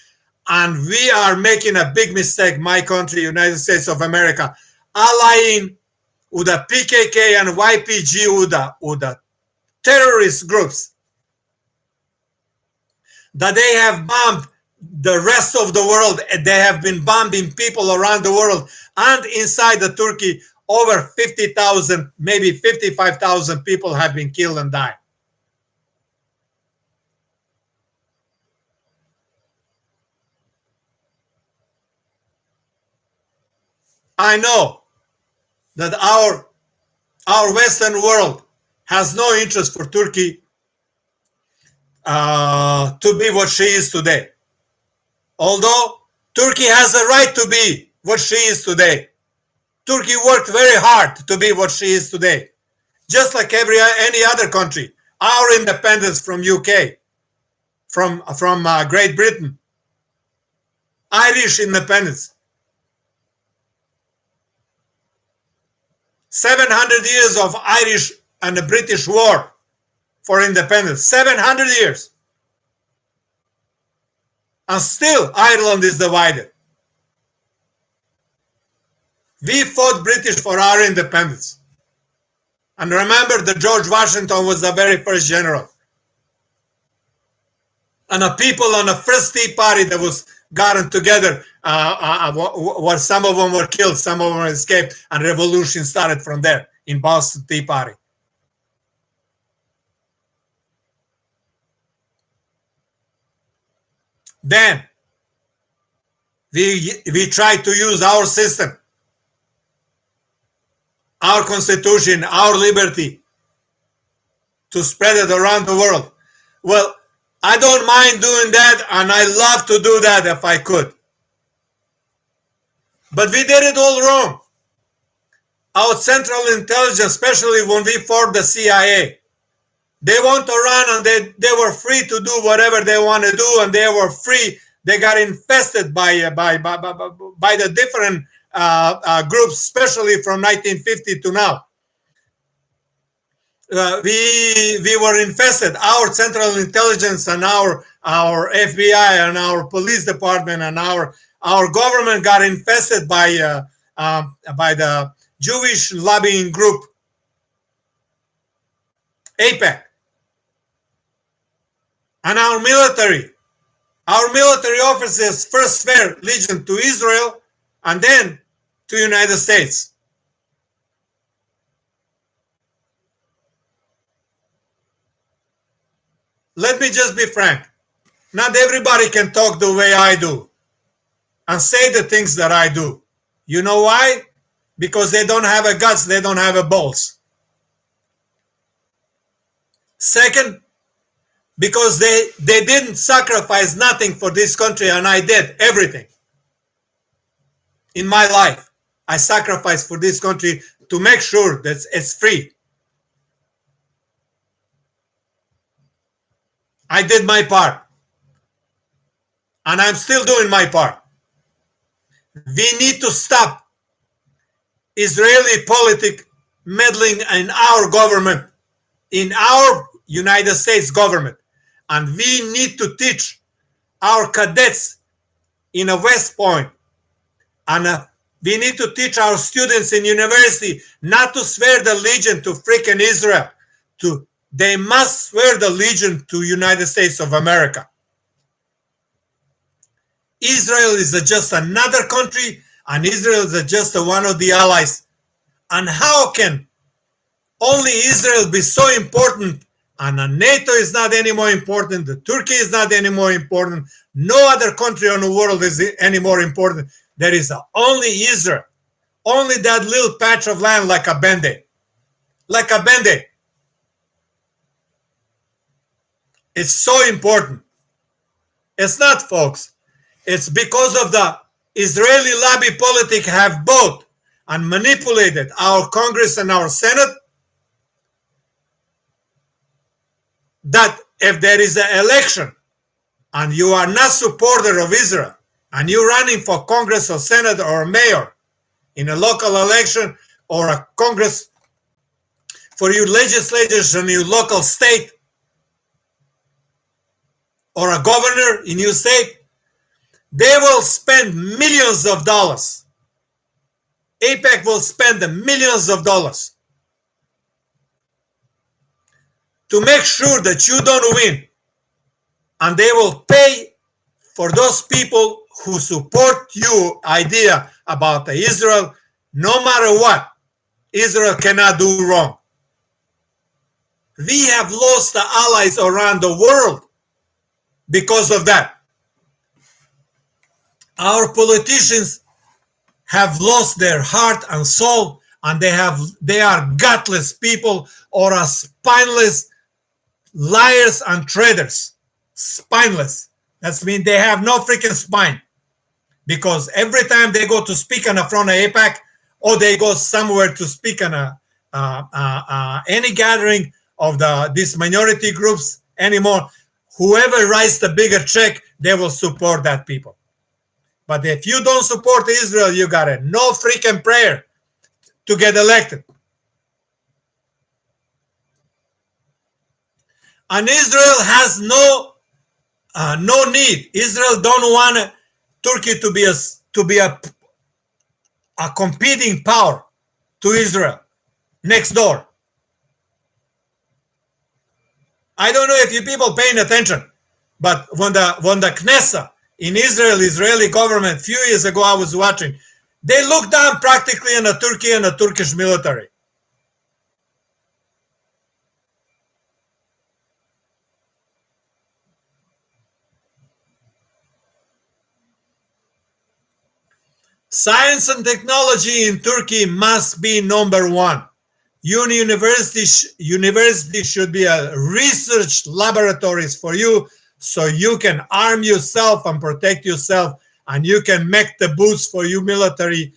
Speaker 1: And we are making a big mistake, my country, United States of America, allying with the PKK and YPG, with the terrorist groups that they have bombed the rest of the world. They have been bombing people around the world, and inside the Turkey, over 50,000, maybe 55,000 people have been killed and died. I know that our Western world has no interest for Turkey to be what she is today. Although Turkey has a right to be what she is today. Turkey worked very hard to be what she is today. Just like any other country. Our independence from UK, from Great Britain, Irish independence. 700 years of Irish and the British war for independence. 700 years. And still Ireland is divided. We fought British for our independence. And remember that George Washington was the very first general. And the people on the first Tea Party that was gotten together, where some of them were killed, some of them escaped, and revolution started from there in Boston Tea Party. Then we tried to use our system, our constitution, our liberty to spread it around the world. Well, I don't mind doing that, and I love to do that if I could. But we did it all wrong. Our Central Intelligence, especially when we formed the CIA, they want to run, and they were free to do whatever they want to do, and they were free. They got infested by the different groups, especially from 1950 to now. We were infested. Our Central Intelligence and our FBI and our police department and our government got infested by the Jewish lobbying group, AIPAC. And our military officers first swear allegiance to Israel and then to United States. Let me just be frank. Not everybody can talk the way I do and say the things that I do. You know why? Because they don't have a guts, they don't have a balls. Second, because they didn't sacrifice nothing for this country, and I did everything. In my life, I sacrificed for this country to make sure that it's free. I did my part. And I'm still doing my part. We need to stop Israeli politics meddling in our government, in our United States government. And we need to teach our cadets in a West Point, and we need to teach our students in university not to swear the allegiance to freaking Israel. They must swear the allegiance to United States of America. Israel is just another country, and Israel is just one of the allies. And how can only Israel be so important, and NATO is not any more important, the Turkey is not any more important, no other country on the world is any more important? There is only Israel, only that little patch of land like a Band-Aid. Like a Band-Aid. It's so important. It's not, folks. It's because of the Israeli lobby politic have bought and manipulated our Congress and our Senate, that if there is an election and you are not supporter of Israel and you're running for Congress or Senate or mayor in a local election, or a Congress for your legislators in your local state, or a governor in your state, they will spend millions of dollars. AIPAC will spend millions of dollars to make sure that you don't win. And they will pay for those people who support your idea about Israel. No matter what, Israel cannot do wrong. We have lost the allies around the world because of that. Our politicians have lost their heart and soul, and they are gutless people, or are spineless liars and traitors. Spineless. That means they have no freaking spine, because every time they go to speak in front of AIPAC, or they go somewhere to speak in any gathering of these minority groups anymore, whoever writes the bigger check, they will support that people. But if you don't support Israel, you got it. No freaking prayer to get elected. And Israel has no need. Israel don't want Turkey to be a competing power to Israel next door. I don't know if you people paying attention, but when the Knesset in Israel, Israeli government, a few years ago I was watching, they looked down practically on the Turkey and the Turkish military. Science and technology in Turkey must be number one. University should be a research laboratories for you, so you can arm yourself and protect yourself, and you can make the boots for your military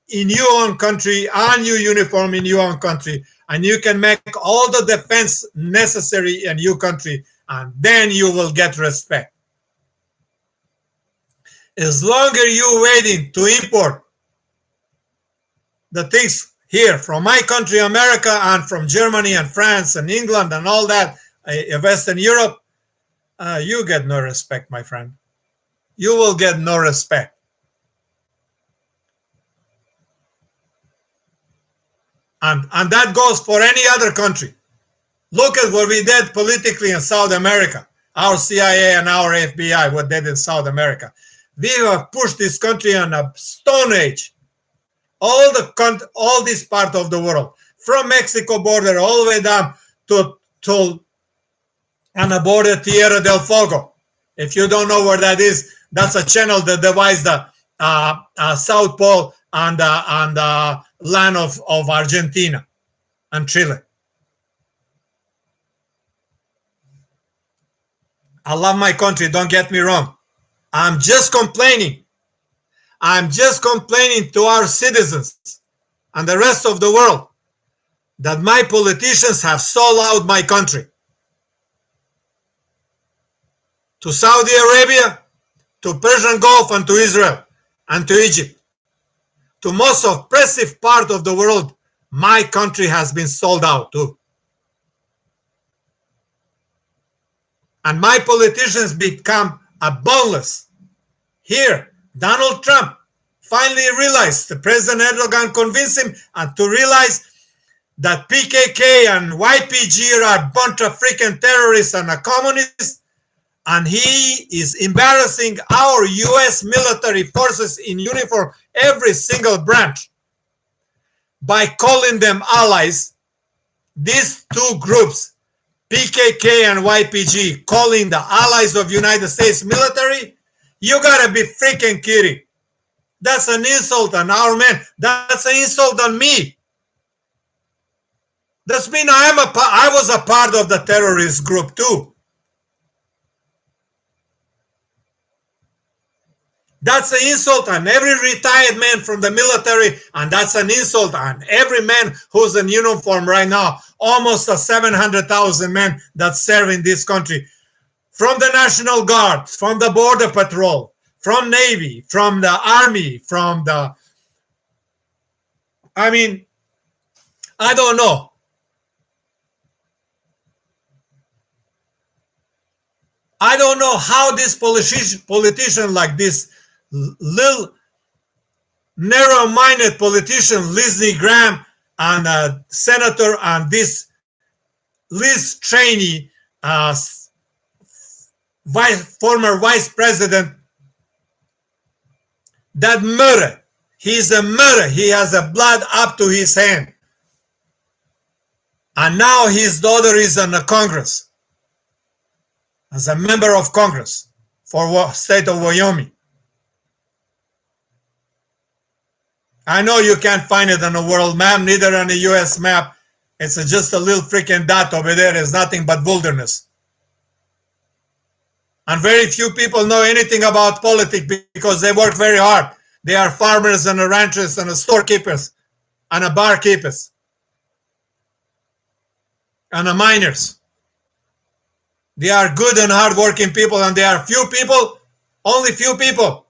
Speaker 1: in your own country, on your uniform in your own country, and you can make all the defense necessary in your country, and then you will get respect. As long as you're waiting to import the things here from my country, America, and from Germany and France and England and all that, Western Europe, you get no respect, my friend. You will get no respect. And that goes for any other country. Look at what we did politically in South America. Our CIA and our FBI, what they did in South America. We have pushed this country on a stone age. All this part of the world, from Mexico border all the way down to on the border Tierra del Fuego. If you don't know where that is, that's a channel that divides the South Pole and the land of Argentina and Chile. I love my country, don't get me wrong. I'm just complaining. I'm just complaining to our citizens and the rest of the world that my politicians have sold out my country to Saudi Arabia, to Persian Gulf, and to Israel, and to Egypt. To most oppressive part of the world, my country has been sold out too. And my politicians become boneless. Here, Donald Trump finally realized, the President Erdogan convinced him and to realize that PKK and YPG are a bunch of freaking terrorists and a communists, and he is embarrassing our US military forces in uniform, every single branch, by calling them allies. These two groups, PKK and YPG, calling the allies of United States military, you gotta be freaking kidding. That's an insult on our men. That's an insult on me. That's mean I was a part of the terrorist group too. That's an insult on every retired man from the military, and that's an insult on every man who's in uniform right now. Almost 700,000 men that serve in this country, from the National Guard, from the Border Patrol, from Navy, from the Army, from the... I mean, I don't know. I don't know how this politician like this little narrow-minded politician, Lindsey Graham, and Senator, and this Liz Cheney, former vice president, that murder. He's a murderer. He has a blood up to his hand. And now his daughter is in the Congress as a member of Congress for state of Wyoming. I know you can't find it on a world map, neither on a US map. It's just a little freaking dot over there. It's nothing but wilderness. And very few people know anything about politics because they work very hard. They are farmers and ranchers and storekeepers and barkeepers and miners. They are good and hardworking people, and there are few people, only few people,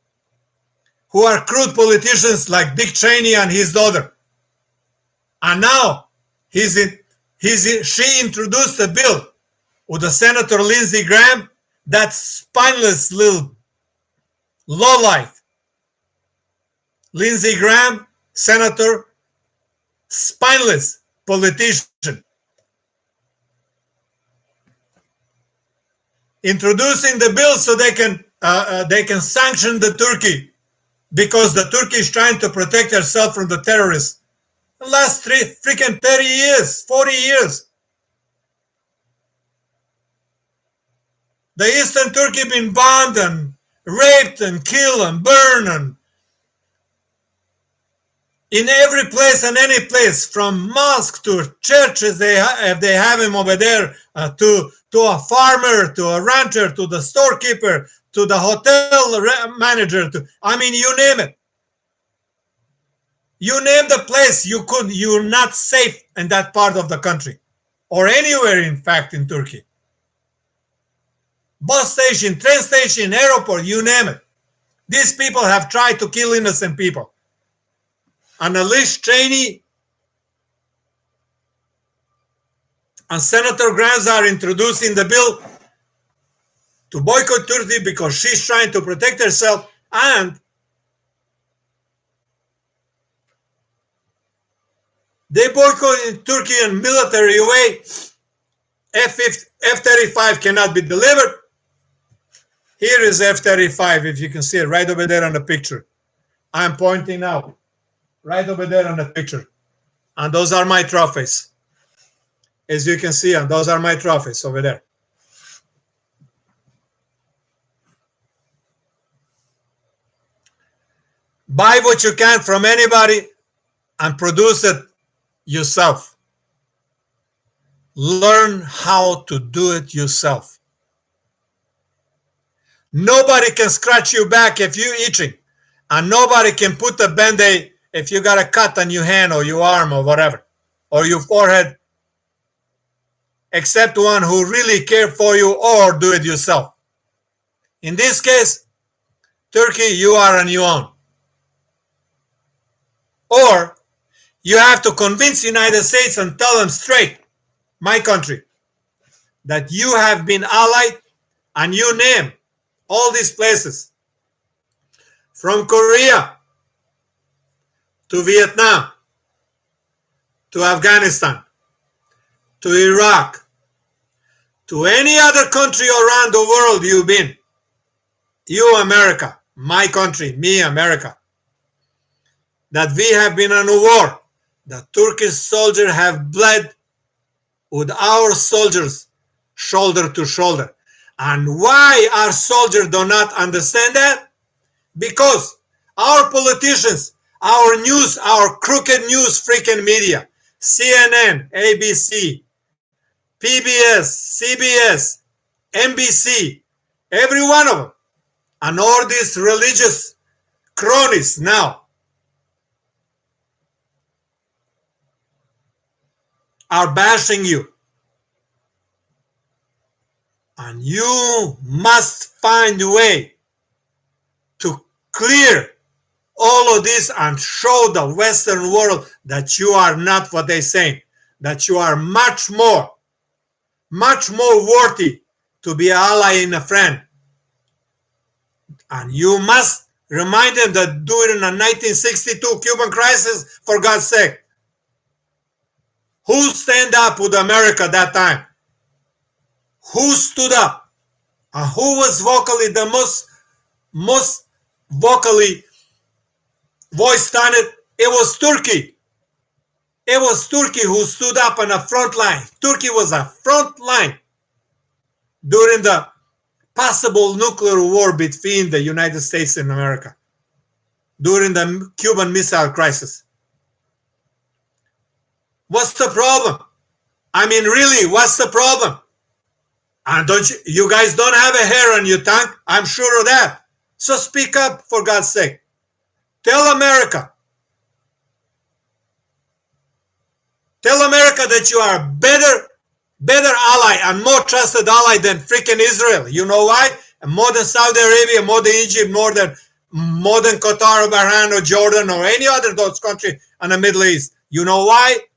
Speaker 1: who are crude politicians like Dick Cheney and his daughter. And now she introduced a bill with the Senator Lindsey Graham, that spineless little lowlife. Lindsey Graham, senator, spineless politician, introducing the bill so they can sanction the Turkey, because the Turkey is trying to protect herself from the terrorists. The last freaking 30 years, 40 years, the Eastern Turkey been bombed and raped and killed and burned, and in every place and any place, from mosque to churches, if they have him over there, to a farmer, to a rancher, to the storekeeper, to the hotel manager, I mean, you name it. You name the place, you're not safe in that part of the country, or anywhere, in fact, in Turkey. Bus station, train station, airport, you name it. These people have tried to kill innocent people. And Liz Cheney and Senator Graham are introducing the bill to boycott Turkey because she's trying to protect herself, and they boycott Turkey in military way. F-35 cannot be delivered. Here is F-35, if you can see it right over there on the picture. I'm pointing out. Right over there on the picture. And those are my trophies. As you can see, and those are my trophies over there. Buy what you can from anybody and produce it yourself. Learn how to do it yourself. Nobody can scratch your back if you're itching, and nobody can put a band-aid if you got a cut on your hand or your arm or whatever, or your forehead, except one who really care for you or do it yourself. In this case, Turkey, you are on your own. Or you have to convince the United States and tell them straight, my country, that you have been allied, and you name all these places, from Korea to Vietnam to Afghanistan to Iraq to any other country around the world you've been. You, America, my country, me, America, that we have been in a war. The Turkish soldiers have bled with our soldiers shoulder to shoulder. And why our soldiers do not understand that? Because our politicians, our news, our crooked news freaking media, CNN, ABC, PBS, CBS, NBC, every one of them, and all these religious cronies now are bashing you. And you must find a way to clear all of this and show the Western world that you are not what they're saying, that you are much more worthy to be an ally and a friend. And you must remind them that during the 1962 Cuban crisis, for God's sake, who stand up with America that time? Who stood up? And who was vocally the most vocally voiced on it? It was Turkey. It was Turkey who stood up on the front line. Turkey was a front line during the possible nuclear war between the United States and America, during the Cuban Missile Crisis. What's the problem? I mean, really, what's the problem? And don't you guys don't have a hair on your tongue? I'm sure of that. So speak up, for God's sake. Tell America. Tell America that you are a better ally and more trusted ally than freaking Israel. You know why? More than Saudi Arabia, more than Egypt, more than Qatar or Bahrain or Jordan or any other those countries in the Middle East. You know why?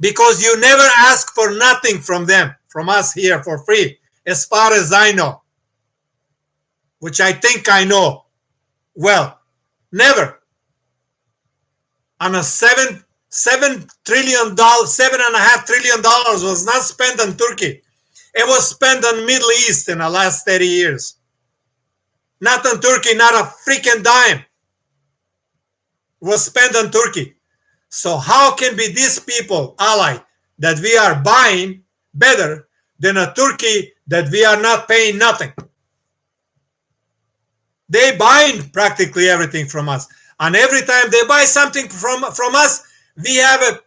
Speaker 1: Because you never ask for nothing from them, from us here for free, as far as I know, which I think I know well. Never. On a $7.5 trillion was not spent on Turkey. It was spent on Middle East in the last 30 years. Not on Turkey, not a freaking dime was spent on Turkey. So how can be these people allied that we are buying better than a Turkey that we are not paying nothing? They buying practically everything from us. And every time they buy something from us, we have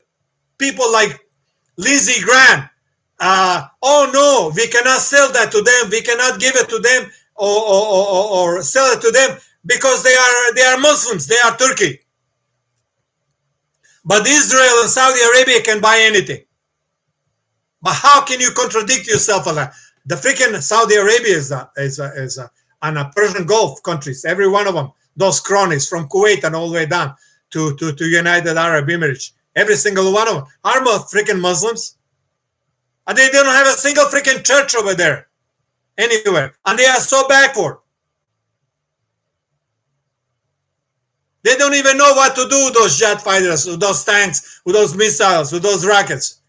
Speaker 1: people like Lindsey Graham. Oh no, we cannot sell that to them. We cannot give it to them or sell it to them because they are Muslims. They are Turkey. But Israel and Saudi Arabia can buy anything. But how can you contradict yourself on that? The freaking Saudi Arabia is on a Persian Gulf countries, every one of them, those cronies from Kuwait and all the way down to United Arab Emirates, every single one of them are freaking Muslims. And they don't have a single freaking church over there anywhere. And they are so backward. They don't even know what to do with those jet fighters, with those tanks, with those missiles, with those rockets.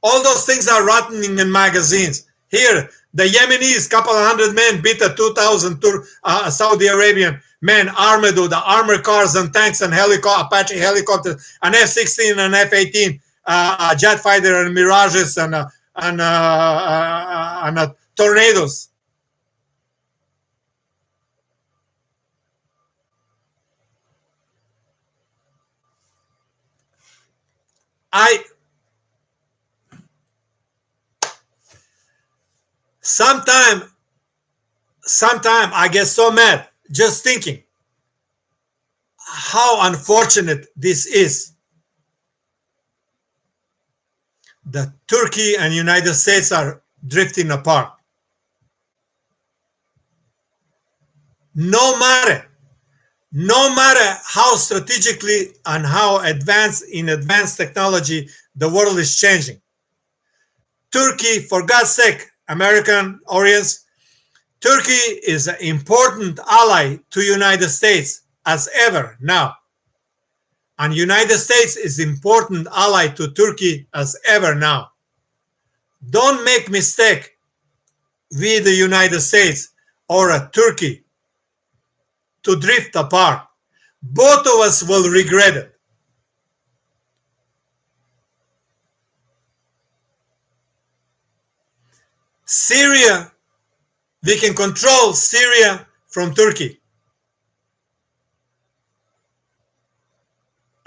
Speaker 1: All those things are rotting in magazines. Here, the Yemenis, couple of hundred men, beat a 2,000 Saudi Arabian men armed with the armored cars and tanks and Apache helicopters, and F-16 and F-18 jet fighter and Mirages and tornadoes. I sometime I get so mad just thinking how unfortunate this is that Turkey and United States are drifting apart. No matter how strategically and how advanced technology the world is changing. Turkey, for God's sake, American audience, Turkey is an important ally to United States as ever now. And United States is important ally to Turkey as ever now. Don't make mistake with the United States or a Turkey to drift apart. Both of us will regret it. Syria, we can control Syria from Turkey.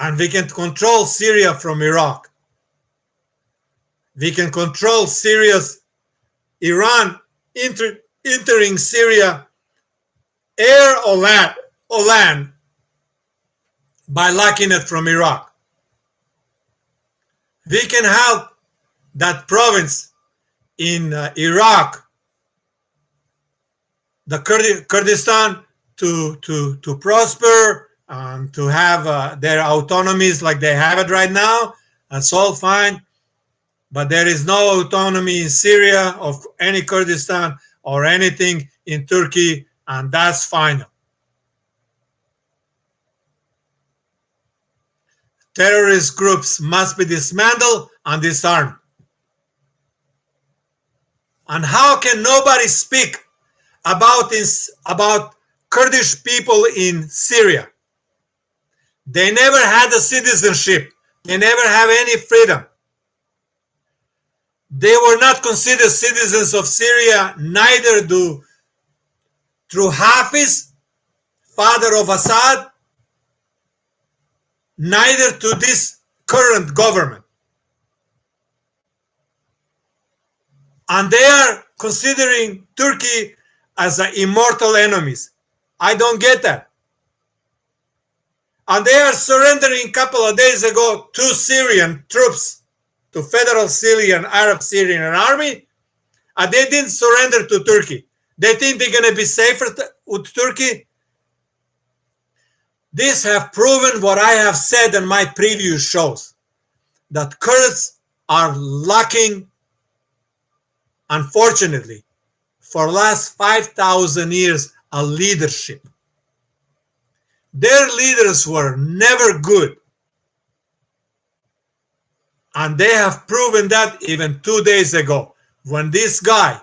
Speaker 1: And we can control Syria from Iraq. We can control Iran entering Syria, air or land by locking it from Iraq. We can help that province in Iraq, the Kurdistan, to prosper and to have their autonomies like they have it right now. That's all fine. But there is no autonomy in Syria of any Kurdistan or anything in Turkey, and that's final. Terrorist groups must be dismantled and disarmed. And how can nobody speak about Kurdish people in Syria? They never had a citizenship. They never have any freedom. They were not considered citizens of Syria, neither through Hafiz, father of Assad, neither to this current government. And they are considering Turkey as immortal enemies. I don't get that. And they are surrendering a couple of days ago to Syrian troops, to Federal Syrian, Arab Syrian Army, and they didn't surrender to Turkey. They think they're going to be safer with Turkey. These have proven what I have said in my previous shows, that Kurds are lacking, unfortunately, for the last 5,000 years, a leadership. Their leaders were never good. And they have proven that even 2 days ago, when this guy,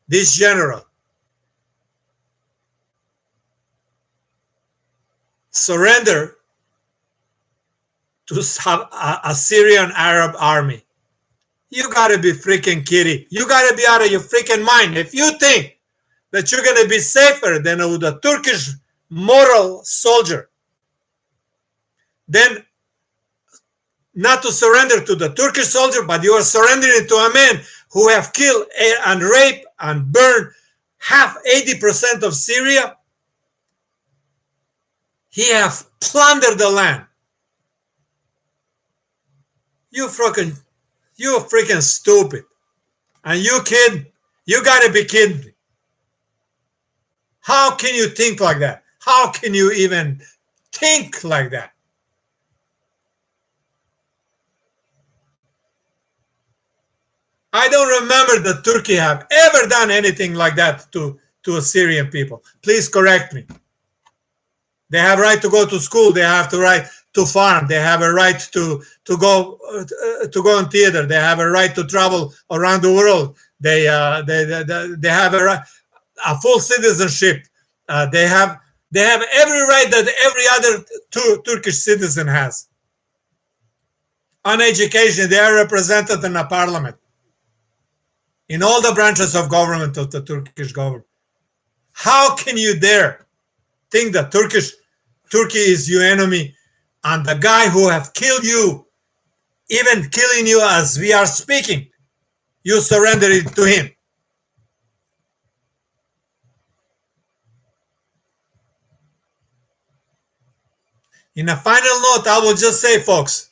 Speaker 1: this general, surrendered to a Syrian Arab army. You gotta be freaking kidding. You gotta be out of your freaking mind. If you think that you're gonna be safer than with a Turkish moral soldier, then not to surrender to the Turkish soldier, but you are surrendering to a man who have killed and raped and burned 80% of Syria. He have plundered the land. You freaking stupid. And you kid, you gotta be kidding me. How can you think like that? How can you even think like that? I don't remember that Turkey have ever done anything like that to Syrian people. Please correct me. They have a right to go to school. They have the right to farm. They have a right to go in theater. They have a right to travel around the world. They have a full citizenship. They have every right that every other Turkish citizen has. On education, they are represented in a parliament, in all the branches of government of the Turkish government. How can you dare think that Turkey is your enemy, and the guy who have killed you even killing you as we are speaking. You surrender it to him. In a final note, I will just say, folks,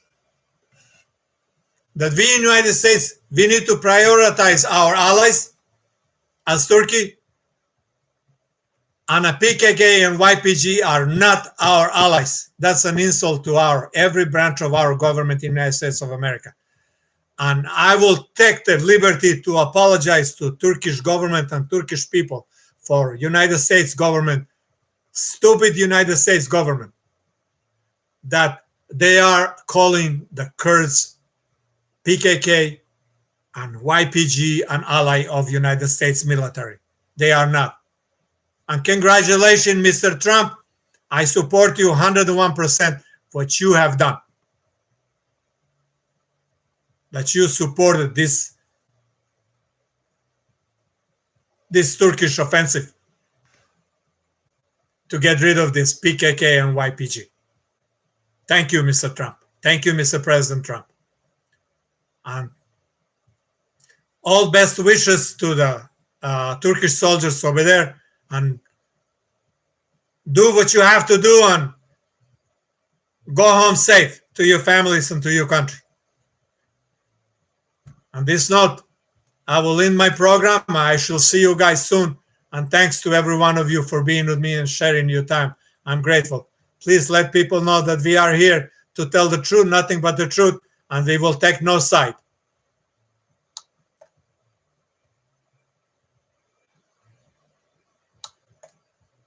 Speaker 1: that we in the United States, we need to prioritize our allies as Turkey, and a PKK and YPG are not our allies. That's an insult to every branch of our government in the United States of America. And I will take the liberty to apologize to Turkish government and Turkish people for United States government, stupid United States government, that they are calling the Kurds, PKK, and YPG an ally of United States military. They are not. And congratulations, Mr. Trump. I support you 101% what you have done. That you supported this Turkish offensive to get rid of this PKK and YPG. Thank you, Mr. Trump. Thank you, Mr. President Trump. And all best wishes to the Turkish soldiers over there, and do what you have to do and go home safe to your families and to your country. On this note, I will end my program. I shall see you guys soon. And thanks to every one of you for being with me and sharing your time. I'm grateful. Please let people know that we are here to tell the truth, nothing but the truth, and we will take no side.